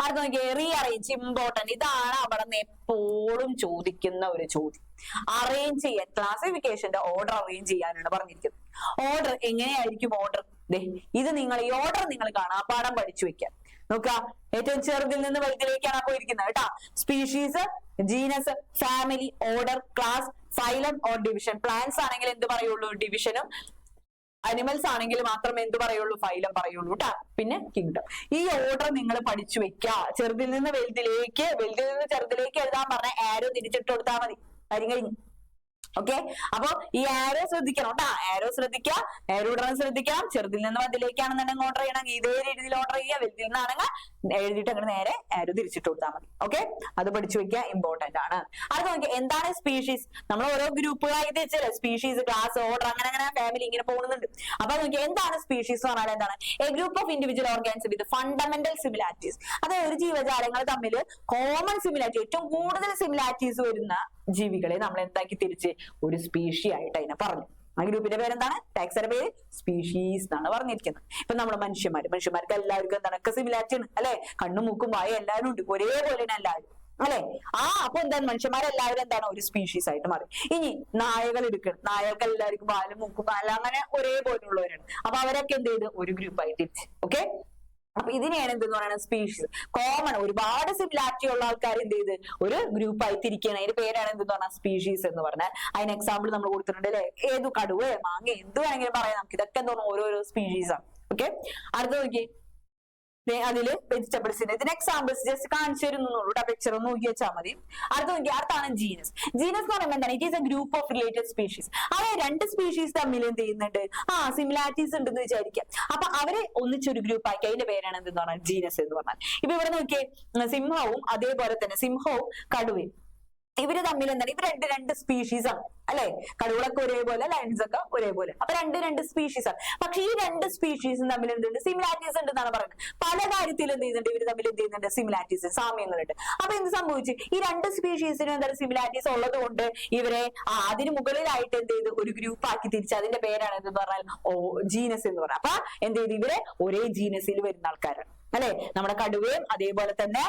അടുത്ത നോക്കിയേ, റീഅറേഞ്ച്. ഇമ്പോർട്ടന്റ്, ഇതാണ് അവിടെ നിന്ന് എപ്പോഴും ചോദിക്കുന്ന ഒരു ചോദ്യം. അറേഞ്ച് ചെയ്യാൻ, ക്ലാസിഫിക്കേഷന്റെ ഓർഡർ അറേഞ്ച് ചെയ്യാനാണ് പറഞ്ഞിരിക്കുന്നത്. ഓർഡർ എങ്ങനെയായിരിക്കും? ഓർഡർ ഇത് നിങ്ങൾ ഈ ഓർഡർ നിങ്ങൾ കാണാപ്പാഠം പഠിച്ചു വെക്കാം. നോക്കുക, ഏറ്റവും ചെറുതിൽ നിന്ന് വലുതിലേക്കാണ് പോയിരിക്കുന്നത് കേട്ടാ. Species, genus, family, order, class, phylum or division. Plants ആണെങ്കിൽ എന്ത് പറയുള്ളൂ? ഡിവിഷനും. അനിമൽസ് ആണെങ്കിൽ മാത്രമേ എന്ത് പറയുള്ളൂ? ഫൈലം പറയുള്ളൂ ട്ടാ. പിന്നെ കിങ്ഡം. ഈ ഓർഡർ നിങ്ങൾ പഠിച്ചു വെക്ക. ചെറുതിൽ നിന്ന് വലുതിലേക്ക്, വലുതിൽ നിന്ന് ചെറുതിലേക്ക് എഴുതാൻ പറഞ്ഞ ആരോ തിരിച്ചിട്ട് കൊടുത്താൽ മതി. കാര്യം കഴിഞ്ഞു. ഓക്കെ, അപ്പൊ ഈ ആരോ ശ്രദ്ധിക്കണം കേട്ടാ. ആരോ ശ്രദ്ധിക്കുക, ആരോ ഇടണം ശ്രദ്ധിക്കണം. ചെറുതിൽ നിന്ന് വലുതിലേക്കാണെന്നുണ്ടെങ്കിൽ ഓർഡർ ചെയ്യണമെങ്കിൽ ഇതേ രീതിയിൽ ഓർഡർ ചെയ്യുക. വലുതിൽ നിന്നാണെങ്കിൽ എഴുതിയിട്ട് അങ്ങനെ നേരെ ആരോ തിരിച്ചിട്ട് കൊടുത്താൽ മതി. ഓക്കെ, അത് പഠിച്ചു വെക്കുക, ഇമ്പോർട്ടന്റ് ആണ്. അത് നോക്കിയാൽ എന്താണ് സ്പീഷീസ്? നമ്മൾ ഓരോ ഗ്രൂപ്പുകളായി തിരിച്ചല്ലേ, സ്പീഷീസ്, ക്ലാസ്, ഓർഡർ, അങ്ങനെ ഫാമിലി ഇങ്ങനെ പോകുന്നുണ്ട്. അപ്പൊ നോക്കിയാൽ എന്താണ് സ്പീഷീസ് എന്ന് പറഞ്ഞാൽ എന്താണ്? A group of individual organism with fundamental similarities. അതായത് ഒരു ജീവജാലങ്ങൾ തമ്മിൽ കോമൺ സിമിലാരിറ്റി, ഏറ്റവും കൂടുതൽ സിമിലാരിറ്റീസ് വരുന്ന ജീവികളെ നമ്മൾ എന്താക്കി തിരിച്ച് ഒരു സ്പീഷി ആയിട്ട് അതിനെ പറഞ്ഞു. ആ ഗ്രൂപ്പിന്റെ പേരെന്താണ്? ടാക്സിന്റെ പേര് സ്പീഷീസ് എന്നാണ് പറഞ്ഞിരിക്കുന്നത്. ഇപ്പൊ നമ്മുടെ മനുഷ്യന്മാർക്ക് എല്ലാവർക്കും എന്താണ്? ഒക്കെ സിമിലാരിറ്റി ആണ് അല്ലെ? കണ്ണും മൂക്കും വായും എല്ലാവരും ഉണ്ട്, ഒരേപോലെയാണ് എല്ലാവരും അല്ലെ? അപ്പൊ എന്താണ്? മനുഷ്യന്മാരെല്ലാവരും എന്താണ്? ഒരു സ്പീഷീസ് ആയിട്ട് മാറി. ഇനി നായകൾ എടുക്കണം, നായകൾക്ക് എല്ലാവർക്കും പാലും മൂക്കും പാലും അങ്ങനെ ഒരേപോലെയുള്ളവരാണ്. അപ്പൊ അവരൊക്കെ എന്ത് ചെയ്ത് ഒരു ഗ്രൂപ്പായി തിരിച്ച്. ഓക്കെ, അപ്പൊ ഇതിനെയാണ് എന്തെന്ന് പറയുന്നത്? സ്പീഷീസ്. കോമൺ ഒരുപാട് സിമിലാരിറ്റി ഉള്ള ആൾക്കാർ എന്ത് ചെയ്ത് ഒരു ഗ്രൂപ്പായി തിരിക്കുകയാണ്. അതിന്റെ പേരാണ് എന്തെന്ന് പറഞ്ഞാൽ സ്പീഷീസ് എന്ന് പറഞ്ഞാൽ. അതിന് എക്സാമ്പിൾ നമ്മൾ കൊടുത്തിട്ടുണ്ട് അല്ലെ? ഏതു കടുവ, മാങ്ങ, എന്ത് വേണമെങ്കിലും പറയാം നമുക്ക്. ഇതൊക്കെ എന്തോന്നു ഓരോരോ സ്പീഷീസ് ആണ്. ഓക്കെ, അടുത്ത നോക്കി, അതില് വെജിറ്റബിൾസിന്റെ ഇതിന് എക്സാമ്പിൾസ് ജസ്റ്റ് കാണിച്ചു തരുന്നുള്ളൂ. പിക്ചർ ഒന്ന് നോക്കി വെച്ചാൽ മതി. അടുത്ത നോക്കി, അടുത്താണ് ജീനസ്. ജീനസ് എന്ന് പറയുമ്പോൾ എന്താണ്? It is A group of related species. അതായത് രണ്ട് സ്പീഷീസ് തമ്മിൽ എന്ത് ചെയ്യുന്നുണ്ട്? സിമിലാരിറ്റീസ് ഉണ്ടെന്ന് വിചാരിക്കാം. അപ്പൊ അവരെ ഒന്നിച്ചൊരു ഗ്രൂപ്പ് ആക്കി അതിന്റെ പേരാണ് എന്തെന്ന് പറഞ്ഞാൽ ജീനസ് എന്ന് പറഞ്ഞാൽ. ഇപ്പൊ ഇവിടെ നോക്കിയേ, സിംഹവും അതേപോലെ തന്നെ സിംഹവും കടുവയും ഇവര് തമ്മിൽ എന്താണ്? ഇവർ രണ്ട് സ്പീഷീസ് ആണ് അല്ലെ? കടുവകളൊക്കെ ഒരേപോലെ, ലയൺസ് ഒക്കെ ഒരേപോലെ. അപ്പൊ രണ്ട് സ്പീഷീസ് ആണ്. പക്ഷെ ഈ രണ്ട് സ്പീഷീസും തമ്മിൽ എന്തുണ്ട്? സിമിലാരിറ്റീസ് ഉണ്ടെന്നാണ് പറയുന്നത്. പല കാര്യത്തിലും എന്ത് ചെയ്യുന്നുണ്ട്? ഇവർ തമ്മിൽ എന്ത് ചെയ്യുന്നുണ്ട്? സിമിലാരിറ്റീസ്, സാമ്യങ്ങളുണ്ട്. അപ്പൊ എന്ത് സംഭവിച്ചു? ഈ രണ്ട് സ്പീഷീസിനും എന്താണ്? സിമിലാരിറ്റീസ് ഉള്ളത് കൊണ്ട് ഇവരെ അതിന് മുകളിലായിട്ട് എന്ത് ചെയ്ത് ഒരു ഗ്രൂപ്പ് ആക്കി തിരിച്ച് അതിന്റെ പേരാണ് എന്തെന്ന് പറഞ്ഞാൽ ജീനസ് എന്ന് പറഞ്ഞാൽ. അപ്പൊ എന്ത് ചെയ്ത്? ഇവരെ ഒരേ ജീനസിൽ വരുന്ന ആൾക്കാരാണ് അല്ലെ? നമ്മുടെ കടുവയും അതേപോലെ തന്നെ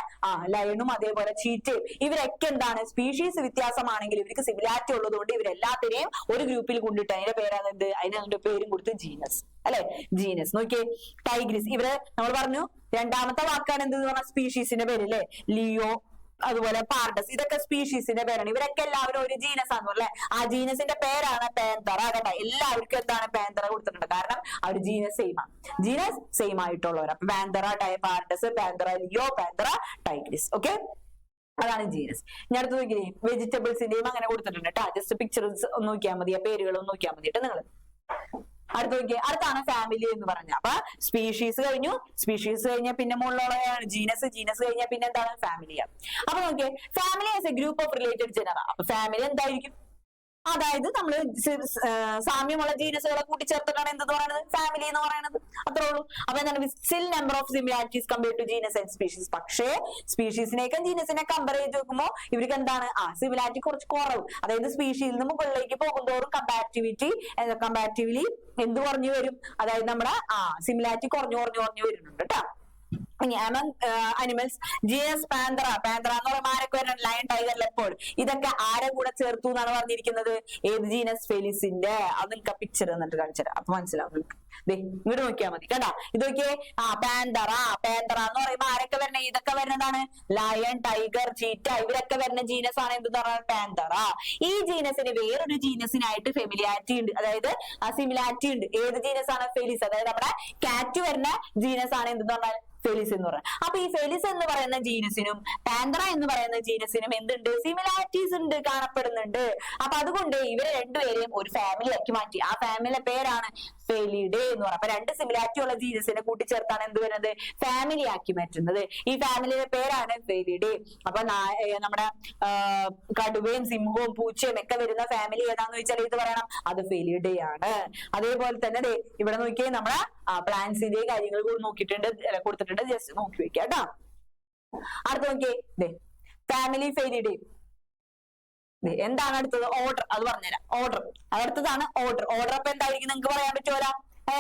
ലയണും അതേപോലെ ചീറ്റയും ഇവരൊക്കെ എന്താണ്? സ്പീഷീസ് വ്യത്യാസമാണെങ്കിൽ ഇവർക്ക് സിമിലാരിറ്റി ഉള്ളതുകൊണ്ട് ഇവരെല്ലാത്തിനെയും ഒരു ഗ്രൂപ്പിൽ കൊണ്ടിട്ട് അതിന്റെ പേരാണ് എന്ത്? അതിന്റെ പേരും കൊടുത്ത് ജീനസ് അല്ലെ? ജീനസ്. നോക്കിയേ, ടൈഗ്രിസ്. ഇവര് നമ്മൾ പറഞ്ഞു രണ്ടാമത്തെ വാക്കാണ് എന്തെന്ന് പറഞ്ഞാൽ സ്പീഷീസിന്റെ പേര് അല്ലെ? ലിയോ, അതുപോലെ പാർഡസ്, ഇതൊക്കെ സ്പീഷീസിന്റെ പേരാണ്. ഇവരൊക്കെ എല്ലാവരും ഒരു ജീനസ് ആണ് അല്ലെ? ആ ജീനസിന്റെ പേരാണ് പാന്തറ കേട്ടോ. എല്ലാവർക്കും എന്താണ്? പാന്തറ കൊടുത്തിട്ടുണ്ട്. കാരണം അവർ ജീനസ് സെയിം ആണ്, ജീനസ് സെയിം ആയിട്ടുള്ളവർ. അപ്പൊ Panthera, pardus, Panthera leo, Panthera tigris. Okay, അതാണ് ജീനസ്. ഞാൻ അടുത്ത് നോക്കിയേ, വെജിറ്റബിൾസിന്റെയും അങ്ങനെ കൊടുത്തിട്ടുണ്ട് കേട്ടോ. ജസ്റ്റ് പിക്ചർസ് ഒന്ന് നോക്കിയാൽ മതി, ആ പേരുകൾ ഒന്ന് നോക്കിയാൽ മതി കേട്ടോ നിങ്ങൾ. അടുത്ത നോക്കിയേ, അടുത്താണ് ഫാമിലി എന്ന് പറഞ്ഞ. അപ്പൊ സ്പീഷീസ് കഴിഞ്ഞു, സ്പീഷീസ് കഴിഞ്ഞാൽ പിന്നെ മുകളിലുള്ളതാണ് ജീനസ്, ജീനസ് കഴിഞ്ഞാൽ പിന്നെ എന്താണ് ഫാമിലിയാണ്. അപ്പൊ നോക്കിയേ, family as A group of related genera. അപ്പൊ ഫാമിലി എന്തായിരിക്കും? അതായത് നമ്മള് സാമ്യമുള്ള ജീനസുകളെ കൂട്ടിച്ചേർത്തിട്ടാണ് എന്ത് പറയുന്നത്? ഫാമിലി എന്ന് പറയുന്നത്. അത്രേ ഉള്ളൂ. അപ്പൊ എന്താണ്? Still number of similarities compared to genus and species. പക്ഷേ സ്പീഷീസിനേക്കും ജീനസിനെ കമ്പയർ ചെയ്ത് നോക്കുമ്പോൾ ഇവർക്ക് എന്താണ് സിമിലാരിറ്റി കുറച്ച് കുറവ്. അതായത് സ്പീഷീസിൽ നിന്ന് മുകളിലേക്ക് പോകുന്തോറും കമ്പാരിറ്റീവ്ലി എന്ത് കുറഞ്ഞു വരും? അതായത് നമ്മുടെ സിമിലാരിറ്റി കുറഞ്ഞു വരുന്നുണ്ട് കേട്ടോ. among animals, genus Panthera. Panthera എന്ന് പറയുമ്പോൾ ആരൊക്കെ വരണം? Lion, tiger, leopard. ഇതൊക്കെ ആരെ കൂടെ ചേർത്തു എന്നാണ് പറഞ്ഞിരിക്കുന്നത്? ഏത് ജീനസ്? ഫെലിസിന്റെ. അത് നിങ്ങൾക്ക് പിക്ചർ എന്നിട്ട് കാണിച്ചുതരാം, അപ്പൊ മനസ്സിലാവും നിങ്ങൾക്ക്. ഇങ്ങോട്ട് നോക്കിയാൽ മതി കേട്ടാ. ഇത് നോക്കിയേ, പാന്തറ. പാന്തറ എന്ന് പറയുമ്പോൾ ആരൊക്കെ വരണേ? ഇതൊക്കെ വരുന്നതാണ് ലയൺ, ടൈഗർ, ചീറ്റ, ഇവരൊക്കെ വരുന്ന ജീനസ് ആണ് എന്തെന്ന് പറഞ്ഞാൽ പാന്തറ. ഈ ജീനസിന് വേറൊരു ജീനസിനായിട്ട് ഫെമിലിയാരിറ്റി ഉണ്ട്, അതായത് സിമിലാരിറ്റി ഉണ്ട്. ഏത് ജീനസ് ആണ്? ഫെലിസ്. അതായത് നമ്മുടെ കാറ്റ് വരുന്ന ജീനസ് ആണ് എന്തെന്ന് പറഞ്ഞാൽ ഫെലിസ് എന്ന് പറയുന്നത്. അപ്പൊ ഈ ഫെലിസ് എന്ന് പറയുന്ന ജീനസിനും പാന്തറ എന്ന് പറയുന്ന ജീനസിനും എന്തുണ്ട്? സിമിലാരിറ്റീസ് ഉണ്ട്, കാണപ്പെടുന്നുണ്ട്. അപ്പൊ അതുകൊണ്ട് ഇവരെ രണ്ടുപേരെയും ഒരു ഫാമിലി ആക്കി മാറ്റി. ആ ഫാമിലിയുടെ പേരാണ് ഫെലിഡേ എന്ന് പറയുന്നത്. അപ്പൊ രണ്ട് സിമിലാരിറ്റി ഉള്ള ജീനസിനെ കൂട്ടിച്ചേർത്താണ് എന്ത് വരുന്നത്? ഫാമിലി ആക്കി മാറ്റുന്നത്. ഈ ഫാമിലിയുടെ പേരാണ് ഫെലിഡേ. അപ്പൊ നമ്മുടെ കടുവയും സിംഹവും പൂച്ചയും ഒക്കെ വരുന്ന ഫാമിലി ഏതാന്ന് ചോദിച്ചാൽ ഇത് പറയണം, അത് ഫെലിഡേ ആണ്. അതേപോലെ തന്നെ ഇവിടെ നോക്കിയേ, നമ്മുടെ പ്ലാന്റ്സിന്റെ കാര്യങ്ങൾ നോക്കിയിട്ടുണ്ട്, കൊടുത്തിട്ടുണ്ട്. ജസ്റ്റ് നോക്കി വെക്കാം കേട്ടോ. അടുത്ത് നോക്കിയേ, ഫാമിലി ഫെലിഡേ. എന്താണ് അടുത്തത്? ഓർഡർ. അത് പറഞ്ഞുതരാം. ഓർഡർ അടുത്തതാണ് ഓർഡർ. ഓർഡർ അപ്പൊ എന്തായിരിക്കും നിങ്ങൾക്ക് പറയാൻ പറ്റുമല്ലോ?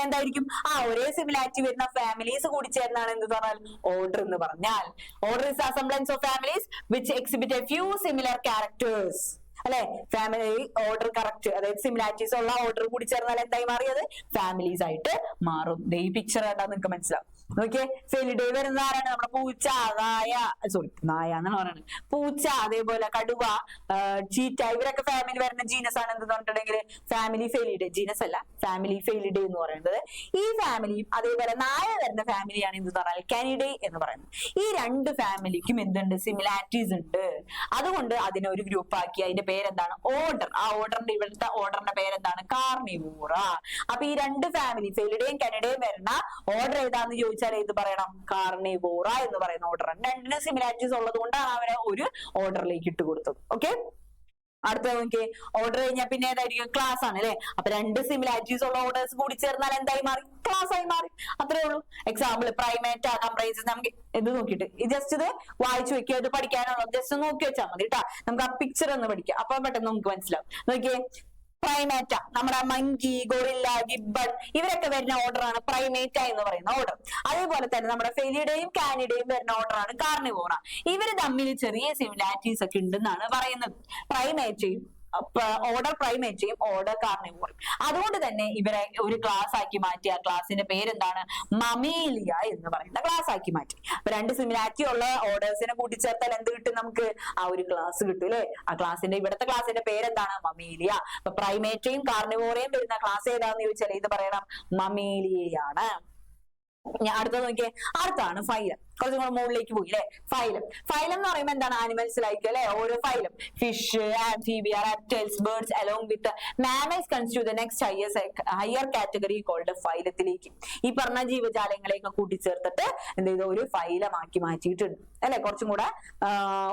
എന്തായിരിക്കും? ഒരേ സിമിലാരിറ്റി വരുന്ന ഫാമിലീസ് കൂടി ചേർന്നാണ് എന്ത് പറഞ്ഞാൽ ഓർഡർ എന്ന് പറഞ്ഞാൽ. Order is assemblage of families which exhibit a few similar characters. അല്ലെ? ഫാമിലി ഓർഡർ കറക്റ്റ്, അതായത് സിമിലാരിറ്റീസ് ഉള്ള ഓർഡർ കൂടി ചേർന്നാൽ എന്തായി മാറിയത്? ഫാമിലീസ് ആയിട്ട് മാറും. ഈ പിക്ചർ കണ്ടാൽ നിങ്ങൾക്ക് മനസ്സിലാവും. നോക്കിയേ, ഫെലിഡേ വരുന്ന ആരാണ്? നമ്മുടെ പൂച്ച, നായ എന്നാണ് പറയുന്നത്. പൂച്ച, അതേപോലെ കടുവ, ചീറ്റ, ഇവരൊക്കെ ഫാമിലി വരുന്ന ജീനസ് ആണ് എന്തെന്ന് പറഞ്ഞിട്ടുണ്ടെങ്കിൽ ഫാമിലി ഫെലിഡേ. ജീനസ് അല്ല, ഫാമിലി ഫെലിഡേ എന്ന് പറയുന്നത്. ഈ ഫാമിലിയും അതേപോലെ നായ വരുന്ന ഫാമിലിയാണ് എന്തെന്ന് പറഞ്ഞാൽ കാനിഡേ എന്ന് പറയുന്നത്. ഈ രണ്ട് ഫാമിലിക്കും എന്തുണ്ട്? സിമിലാരിറ്റീസ് ഉണ്ട്. അതുകൊണ്ട് അതിനെ ഒരു ഗ്രൂപ്പ് ആക്കി. അതിന്റെ പേരെന്താണ്? ഓർഡർ. ആ ഓർഡറിന്റെ ഇവിടുത്തെ ഓർഡറിന്റെ പേരെന്താണ്? കാർണിവോറ. അപ്പൊ ഈ രണ്ട് ഫാമിലി ഫെലിഡേയും കാനിഡേയും വരുന്ന ഓർഡർ ഏതാന്ന് ചോദിച്ചാൽ ഇത് പറയണം, കാർണിവോറ എന്ന് പറയുന്ന ഓർഡർ. രണ്ടിനും സിമിലാരിറ്റീസ് ഉള്ളത് കൊണ്ടാണ് അവരെ ഒരു ഓർഡറിലേക്ക് ഇട്ട് കൊടുത്തത്. ഓക്കെ, അടുത്ത നോക്കിയേ, ഓർഡർ കഴിഞ്ഞാൽ പിന്നെ ഏതായിരിക്കും? ക്ലാസ് ആണ് അല്ലെ? അപ്പൊ രണ്ട് സിമിലാരിറ്റീസ് ഉള്ള ഓർഡേഴ്സ് കൂടി ചേർന്നാൽ എന്തായി മാറി? ക്ലാസ് ആയി മാറി. അത്രേ ഉള്ളൂ. Example primate, comprises. നമുക്ക് ഇത് നോക്കിയിട്ട് ജസ്റ്റ് ഇത് വായിച്ചു വെക്കുക, ഇത് പഠിക്കാനാണോ? ജസ്റ്റ് നോക്കി വെച്ചാൽ മതി കേട്ടാ. നമുക്ക് ആ പിക്ചർ ഒന്ന് പഠിക്കാം, അപ്പൊ പെട്ടെന്ന് നമുക്ക് മനസ്സിലാവും. നോക്കിയേ, പ്രൈമേറ്റ, നമ്മുടെ മങ്കി, ഗൊറില്ല, ഗിബ്ബൺ, ഇവരൊക്കെ വരുന്ന ഓർഡർ ആണ് പ്രൈമേറ്റ എന്ന് പറയുന്ന ഓർഡർ. അതേപോലെ തന്നെ നമ്മുടെ ഫെലിഡേയും കാനിഡേയും വരുന്ന ഓർഡർ ആണ് കാർണിവോറ. ഇവര് തമ്മിൽ ചെറിയ സിമിലാരിറ്റീസ് ഒക്കെ ഉണ്ടെന്നാണ് പറയുന്നത്. പ്രൈമേറ്റയും ഓർഡർ പ്രൈമേറ്റയും ഓർഡർ കാർണിവോറയും. അതുകൊണ്ട് തന്നെ ഇവരെ ഒരു ക്ലാസ് ആക്കി മാറ്റി. ആ ക്ലാസിന്റെ പേരെന്താണ്? മമേലിയ എന്ന് പറയുന്ന ക്ലാസ് ആക്കി മാറ്റി. അപ്പൊ രണ്ട് സിമിലാരിറ്റി ഉള്ള ഓർഡേഴ്സിനെ കൂട്ടിച്ചേർത്താൽ എന്ത് കിട്ടും? നമുക്ക് ആ ഒരു ക്ലാസ് കിട്ടും അല്ലെ? ആ ക്ലാസിന്റെ ഇവിടുത്തെ ക്ലാസിന്റെ പേരെന്താണ്? മമേലിയ. അപ്പൊ പ്രൈമേറ്റയും കാർണിവോറയും വരുന്ന ക്ലാസ് ഏതാന്ന് ചോദിച്ചാൽ ഇത് പറയണം, മമേലിയയാണ്. അടുത്തത് നോക്കിയേ, അടുത്താണ് ഫൈലം. കുറച്ചും കൂടെ മുകളിലേക്ക് പോയി അല്ലെ? ഫൈലം. ഫൈലം എന്ന് പറയുമ്പോൾ എന്താണ്? ആനിമൽസിലായിരിക്കും അല്ലെ? ഓരോ phylum, fish, amphibia, reptiles, birds along with mammals constitute the next higher category called ഫൈലത്തിലേക്ക്. ഈ പറഞ്ഞ ജീവജാലങ്ങളെയൊക്കെ കൂട്ടിച്ചേർത്തിട്ട് എന്ത് ചെയ്തു? ഒരു ഫൈലമാക്കി മാറ്റിയിട്ടുണ്ട് അല്ലെ? കുറച്ചും കൂടെ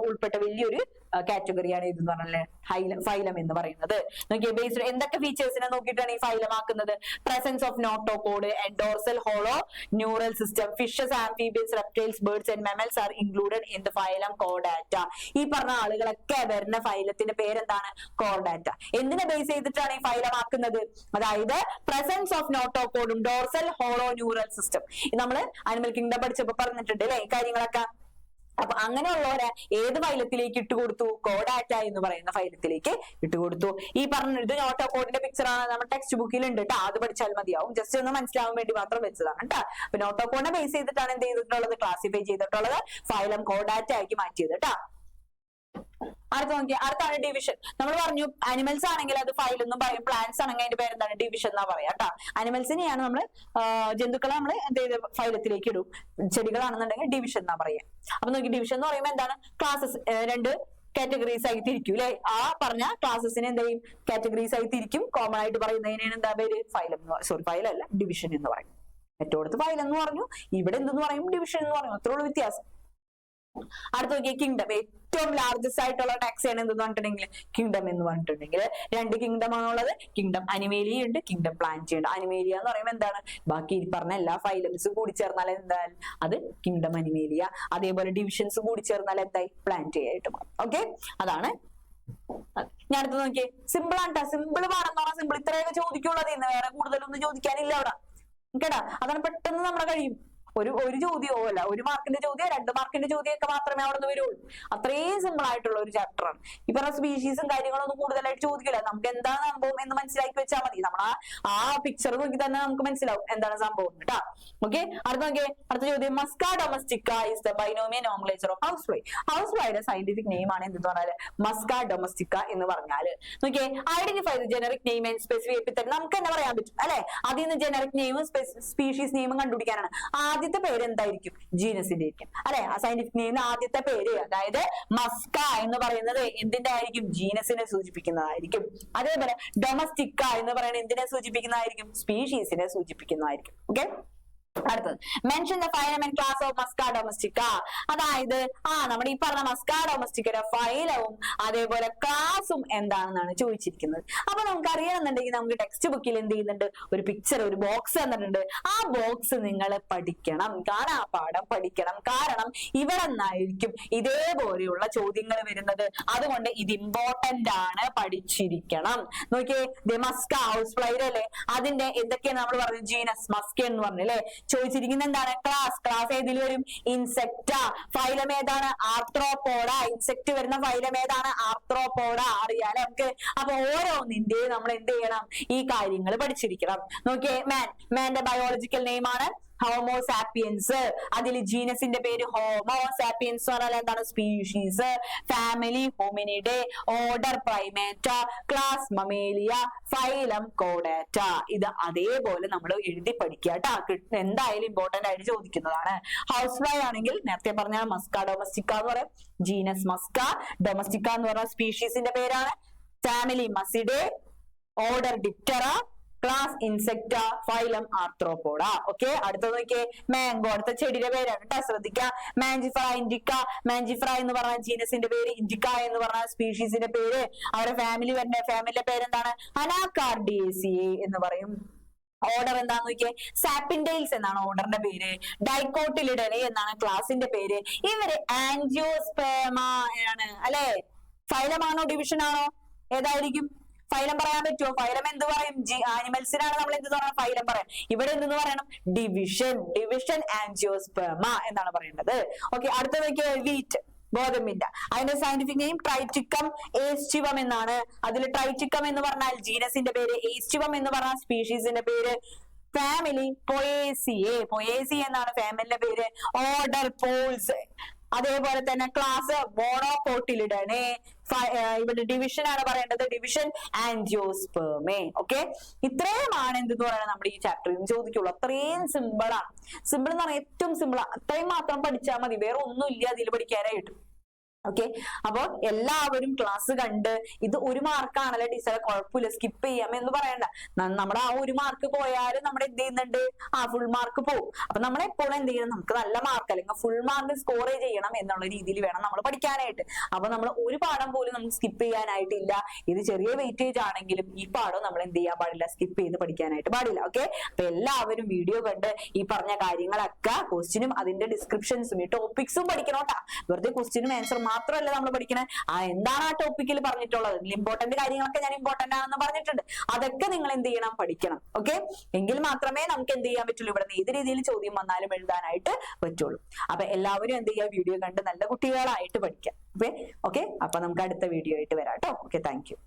ഉൾപ്പെട്ട വലിയൊരു കാറ്റഗറിയാണ് ഇതെന്ന് പറഞ്ഞാൽ ഫൈലം എന്ന് പറയുന്നത്. നോക്കിയേ, ബേസ്ഡ് എന്തൊക്കെ ഫീച്ചേഴ്സിനെ നോക്കിയിട്ടാണ് ഈ ഫൈലം ആക്കുന്നത്? Presence of notochord and dorsal hollow neural system. Fishes, amphibians, reptiles, birds and mammals are included in the phylum chordata. ഈ പറഞ്ഞ ആളുകളൊക്കെ വരുന്ന ഫൈലത്തിന്റെ പേരെന്താണ്? കോർഡാറ്റ. എന്തിനെ ബേസ് ചെയ്തിട്ടാണ് ഈ ഫൈലം ആക്കുന്നത്? അതായത് പ്രസൻസ് ഓഫ് നോട്ടോകോഡും ഡോർസൽ ഹോളോ ന്യൂറൽ സിസ്റ്റം. നമ്മള് അനിമൽ കിങ്ഡം പഠിച്ചപ്പോ പറഞ്ഞിട്ടുണ്ട് അല്ലെ ഈ കാര്യങ്ങളൊക്കെ. അപ്പൊ അങ്ങനെയുള്ളവരെ ഏത് ഫൈലത്തിലേക്ക് ഇട്ടുകൊടുത്തു? കോർഡാറ്റ എന്ന് പറയുന്ന ഫൈലത്തിലേക്ക് ഇട്ടുകൊടുത്തു. ഈ പറഞ്ഞ ഇത് നോട്ടോകോഡിന്റെ പിക്ചർ ആണ്, നമ്മുടെ ടെക്സ്റ്റ് ബുക്കിൽ ഉണ്ട് കേട്ടോ. അത് പഠിച്ചാൽ മതിയാവും. ജസ്റ്റ് ഒന്ന് മനസ്സിലാവാൻ വേണ്ടി മാത്രം വെച്ചതാണ് കേട്ടോ. അപ്പൊ നോട്ടോകോഡിനെ ബേസ് ചെയ്തിട്ടാണ് എന്ത് ചെയ്തിട്ടുള്ളത്? ക്ലാസിഫൈ ചെയ്തിട്ടുള്ളത്. ഫൈലം കോർഡാറ്റ ആക്കി മാറ്റിയത് കേട്ടോ. അടുത്ത നോക്കിയ, അടുത്താണ് ഡിവിഷൻ. നമ്മൾ പറഞ്ഞു അനിമൽസ് ആണെങ്കിൽ അത് ഫൈൽ എന്നും പറയും, പ്ലാന്റ്സ് ആണെങ്കിൽ അതിന്റെ പേരെന്താണ്? ഡിവിഷൻ എന്നാ പറയാ കേട്ടോ. അനിമൽസിനെയാണ് നമ്മള് ജന്തുക്കളെ നമ്മൾ എന്ത് ചെയ്ത് ഫൈലത്തിലേക്ക് ഇടും. ചെടികളാണെന്നുണ്ടെങ്കിൽ ഡിവിഷൻ എന്നാ പറയാ. അപ്പൊ നോക്കി, ഡിവിഷൻ എന്ന് പറയുമ്പോൾ എന്താണ്? ക്ലാസസ്, രണ്ട് കാറ്റഗറീസ് ആയി തിരിക്കും അല്ലെ. ആ പറഞ്ഞ ക്ലാസ്സസിനെ എന്ത് ചെയ്യും, കാറ്റഗറീസ് ആയി തിരിക്കും. കോമൺ ആയിട്ട് പറയുന്നതിനാണ് എന്താ പേര്, ഫൈലം, സോറി ഫൈലം അല്ല, ഡിവിഷൻ എന്ന് പറയും. മറ്റോടത്ത് ഫൈലം എന്ന് പറഞ്ഞു, ഇവിടെ എന്തെന്ന് പറയും, ഡിവിഷൻ എന്ന് പറയും. അത്രേ ഉള്ളൂ വ്യത്യാസം. അടുത്ത നോക്കിയ കിങ്ഡം. ഏറ്റവും ലാർജസ്റ്റ് ആയിട്ടുള്ള ടാക്സ് ആണ് എന്തെന്ന് പറഞ്ഞിട്ടുണ്ടെങ്കിൽ കിങ്ഡം എന്ന് പറഞ്ഞിട്ടുണ്ടെങ്കിൽ 2 കിങ്ഡം ആണുള്ളത്. കിങ്ഡം അനിമേലിയ ഉണ്ട്, കിങ്ഡം പ്ലാന്റിയ ഉണ്ട്. അനിമേലിയ എന്ന് പറയുമ്പോൾ എന്താണ്, ബാക്കി പറഞ്ഞ എല്ലാ ഫൈലംസും കൂടി ചേർന്നാൽ എന്തായാലും അത് കിങ്ഡം അനിമേലിയ. അതേപോലെ ഡിവിഷൻസ് കൂടി ചേർന്നാൽ എന്തായി, പ്ലാന്റിയ ആയിട്ട് മാറും. ഓക്കെ, അതാണ്. ഞാൻ അടുത്ത് നോക്കിയേ, സിമ്പിൾ ആണ്. സിമ്പിൾ പാടെന്ന് പറഞ്ഞാൽ സിമ്പിൾ ഇത്രയൊക്കെ ചോദിക്കുള്ളത്, ഇന്ന് വേറെ കൂടുതലൊന്നും ചോദിക്കാനില്ല അവിടെ കേട്ടാ. അതാണ് പെട്ടെന്ന് നമ്മുടെ കഴിയും. ഒരു ചോദ്യമോ അല്ല, 1 മാർക്കിന്റെ ചോദ്യം 2 മാർക്കിന്റെ ചോദ്യമൊക്കെ മാത്രമേ അവിടെ നിന്ന് വരുള്ളൂ. അത്രയും സിമ്പിൾ ആയിട്ടുള്ള ഒരു ചാപ്റ്റർ ആണ്. ഈ പറഞ്ഞ സ്പീഷീസും കാര്യങ്ങളൊന്നും കൂടുതലായിട്ട് ചോദിക്കില്ല. നമുക്ക് എന്താണ് സംഭവം എന്ന് മനസ്സിലാക്കി വെച്ചാൽ മതി. നമ്മൾ ആ പിക്ചർ നോക്കി തന്നെ നമുക്ക് മനസ്സിലാവും എന്താണ് സംഭവം കേട്ടാ. ഓക്കെ, അടുത്ത നോക്കിയേ, അടുത്ത ചോദ്യം, Musca domestica is the binomial nomenclature of house fly. House ഫ്ലൈയുടെ സയന്റിഫിക് നെയിം ആണ് എന്തെന്ന് പറഞ്ഞാല് മസ്ക ഡൊമസ്റ്റിക്ക എന്ന് പറഞ്ഞാല്. നോക്കിയേ, identify the generic name and specific epithet. നമുക്ക് തന്നെ പറയാൻ പറ്റും അല്ലെ. അതിൽ നിന്ന് ജനറിക് നെയിമും സ്പീഷീസ് നെയിമും കണ്ടുപിടിക്കാനാണ്. ആദ്യത്തെ പേര് എന്തായിരിക്കും, ജീനസിന്റെ ആയിരിക്കും അല്ലെ. ആ സയന്റിഫിക് നെയിമിന് ആദ്യത്തെ പേര്, അതായത് മസ്ക എന്ന് പറയുന്നത് എന്തിന്റെ ആയിരിക്കും, ജീനസിനെ സൂചിപ്പിക്കുന്നതായിരിക്കും. അതേപോലെ ഡൊമസ്റ്റിക്ക എന്ന് പറയുന്നത് എന്തിനെ സൂചിപ്പിക്കുന്നതായിരിക്കും, സ്പീഷീസിനെ സൂചിപ്പിക്കുന്നതായിരിക്കും. ഓക്കെ, അടുത്തത് mention the phylum and class of Musca domestica. അതായത് നമ്മുടെ ഈ പറഞ്ഞ മസ്ക ഡൊമസ്റ്റിക്കയുടെ ഫൈലവും അതേപോലെ ക്ലാസും എന്താണെന്നാണ് ചോദിച്ചിരിക്കുന്നത്. അപ്പൊ നമുക്ക് അറിയണമെന്നുണ്ടെങ്കിൽ നമുക്ക് ടെക്സ്റ്റ് ബുക്കിൽ എന്ത് ചെയ്യുന്നുണ്ട്, ഒരു പിക്ചർ, ഒരു ബോക്സ് തന്നിട്ടുണ്ട്. ആ ബോക്സ് നിങ്ങൾ പഠിക്കണം, കാണാപ്പാഠം പഠിക്കണം. കാരണം ഇവിടെ നിന്നായിരിക്കും ഇതേപോലെയുള്ള ചോദ്യങ്ങൾ വരുന്നത്. അതുകൊണ്ട് ഇത് ഇമ്പോർട്ടന്റ് ആണ്, പഠിച്ചിരിക്കണം. നോക്കിയേ, മസ്ക ഹൗസ് ഫ്ലൈ അല്ലേ, അതിന്റെ എന്തൊക്കെയാണ് നമ്മൾ പറഞ്ഞു, ജീനസ് മസ്ക എന്ന് പറഞ്ഞല്ലേ. ചോദിച്ചിരിക്കുന്ന എന്താണ്, ക്ലാസ് ഏതിൽ വരും, ഇൻസെക്റ്റ. ഫൈലം ഏതാണ്, ആർത്രോപോഡ. ഇൻസെക്ട് വരുന്ന ഫൈലം ഏതാണ്, ആർത്രോപോഡ. അറിയാലേ നമുക്ക്. അപ്പൊ ഓരോന്നിന്റെയും നമ്മൾ എന്ത് ചെയ്യണം, ഈ കാര്യങ്ങൾ പഠിച്ചിരിക്കണം. നോക്കിയേ, മാന്റെ ബയോളജിക്കൽ നെയിം ആണ് ഹോമോസാപ്പിയൻസ്. അതിൽ ജീനസിന്റെ പേര് ഹോമോസാപ്പിയൻസ് പറഞ്ഞാൽ എന്താണ്, species. Family Hominidae, order Primata, class Mammalia, phylum കോഡാറ്റ. ഇത് അതേപോലെ നമ്മൾ എഴുതി പഠിക്കുക കേട്ടോ. എന്തായാലും ഇമ്പോർട്ടന്റ് ആയിട്ട് ചോദിക്കുന്നതാണ്. ഹൗസ് ഫ്ലൈ ആണെങ്കിൽ നേരത്തെ പറഞ്ഞ മസ്ക ഡൊമസ്റ്റിക്ക എന്ന് പറയും, ജീനസ് മസ്ക. ഡൊമസ്റ്റിക്ക എന്ന് പറഞ്ഞ സ്പീഷീസിന്റെ പേരാണ്. Family Muscidae, order Diptera, class Insecta, phylum Arthropoda. Okay, അടുത്തത് നോക്കിയേ, മാംഗോ. അടുത്ത ചെടിയുടെ പേരാണ് കേട്ടോ, ശ്രദ്ധിക്കാം. മാഞ്ചിഫ്ര ഇൻഡിക്ക. മാഞ്ചിഫ്ര എന്ന് പറഞ്ഞ ജീനസിന്റെ പേര്, ഇൻഡിക്ക എന്ന് പറഞ്ഞ സ്പീഷീസിന്റെ പേര്. അവരുടെ ഫാമിലിയുടെ പേരെന്താണ്, അനാകാർഡിയേസിയേ എന്ന് പറയും. ഓർഡർ എന്താന്ന് നോക്കിയേ, സാപ്പിൻഡെയിൽസ് എന്നാണ് ഓർഡറിന്റെ പേര്. ഡൈക്കോട്ടിലിഡേ എന്നാണ് ക്ലാസിന്റെ പേര്. ഇവര് ആൻജിയോസ്പേമ ആണ് അല്ലെ. ഫൈലമാണോ ഡിവിഷൻ ആണോ, ഏതായിരിക്കും? ഫൈലം പറയാൻ പറ്റുമോ? ഫൈലം എന്ത് പറയും? ആനിമൽസിനാണ് നമ്മൾ എന്ത് പറയണം, ഫൈലം പറയാം. ഇവിടെ എന്തെന്ന് പറയണം, ഡിവിഷൻ ആൻജിയോസ്പേമ എന്നാണ് പറയേണ്ടത്. ഓക്കെ, അടുത്ത നോക്കിയേ, വീറ്റ്, ഗോതമ്പിന്റെ. അതിന്റെ സയന്റിഫിക് നെയിം ട്രൈറ്റിക്കം ഏസ്റ്റിവം എന്നാണ്. അതിൽ ട്രൈറ്റിക്കം എന്ന് പറഞ്ഞാൽ ജീനസിന്റെ പേര്, ഏസ്റ്റിവം എന്ന് പറഞ്ഞാൽ സ്പീഷീസിന്റെ പേര്. ഫാമിലി പൊയേസിയെ എന്നാണ് ഫാമിലിന്റെ പേര്. Order Poales. അതേപോലെ തന്നെ ക്ലാസ് മോണോകോട്ടിലിഡേ. ഇവിടെ ഡിവിഷൻ ആണ് പറയേണ്ടത്, ഡിവിഷൻ ആൻജിയോസ്പേമേ. ഓക്കെ, ഇത്രയുമാണ് എന്തെന്ന് പറയുന്നത് നമ്മുടെ ഈ ചാപ്റ്ററിൽ ചോദിക്കുള്ളൂ. അത്രയും സിമ്പിൾ ആണ്. സിമ്പിൾ എന്ന് പറഞ്ഞാൽ ഏറ്റവും സിമ്പിൾ. അത്രയും മാത്രം പഠിച്ചാൽ മതി, വേറെ ഒന്നും ഇല്ല അതിൽ പഠിക്കാനായിട്ട്. ഓക്കെ, അപ്പൊ എല്ലാവരും ക്ലാസ് കണ്ട്, ഇത് 1 മാർക്കാണല്ലോ ടീച്ചറെ, കുഴപ്പമില്ല, സ്കിപ്പ് ചെയ്യാം എന്ന് പറയണ്ട. നമ്മുടെ ആ 1 മാർക്ക് പോയാലും നമ്മുടെ എന്ത് ചെയ്യുന്നുണ്ട്, ഫുൾ മാർക്ക് പോകും. അപ്പൊ നമ്മളെപ്പോഴും എന്ത് ചെയ്യണം, നമുക്ക് നല്ല മാർക്ക് അല്ലെങ്കിൽ ഫുൾ മാർക്ക് സ്കോർ ചെയ്യണം എന്നുള്ള രീതിയിൽ വേണം നമ്മൾ പഠിക്കാനായിട്ട്. അപ്പൊ നമ്മൾ ഒരു പാഠം പോലും നമുക്ക് സ്കിപ്പ് ചെയ്യാനായിട്ടില്ല. ഇത് ചെറിയ വെയിറ്റേജ് ആണെങ്കിലും ഈ പാഠം നമ്മൾ എന്ത് ചെയ്യാൻ പാടില്ല, സ്കിപ്പ് ചെയ്ത് പഠിക്കാനായിട്ട് പാടില്ല. ഓക്കെ, അപ്പൊ എല്ലാവരും വീഡിയോ കണ്ട് ഈ പറഞ്ഞ കാര്യങ്ങളൊക്കെ, ക്വസ്റ്റ്യനും അതിന്റെ ഡിസ്ക്രിപ്ഷൻസും ഈ ടോപ്പിക്സും പഠിക്കണോട്ടാ. വെറുതെ ക്വസ്റ്റ്യനും ആൻസർ മാത്രമല്ല നമ്മൾ പഠിക്കണേ, എന്താണ് ആ ടോപ്പിക്കിൽ പറഞ്ഞിട്ടുള്ളത്, ഇമ്പോർട്ടന്റ് കാര്യങ്ങളൊക്കെ ഞാൻ ഇമ്പോർട്ടന്റ് ആണെന്ന് പറഞ്ഞിട്ടുണ്ട്. അതൊക്കെ നിങ്ങൾ എന്ത് ചെയ്യണം, പഠിക്കണം. ഓക്കെ, എങ്കിൽ മാത്രമേ നമുക്ക് എന്ത് ചെയ്യാൻ പറ്റുള്ളൂ, ഇവിടെ ഏത് രീതിയിൽ ചോദ്യം വന്നാലും എഴുതാനായിട്ട് പറ്റുള്ളൂ. അപ്പൊ എല്ലാവരും എന്ത് ചെയ്യുക, വീഡിയോ കണ്ട് നല്ല കുട്ടികളായിട്ട് പഠിക്കാം. ഓക്കെ, അപ്പൊ നമുക്ക് അടുത്ത വീഡിയോ ആയിട്ട് വരാം കേട്ടോ. Okay, thank you.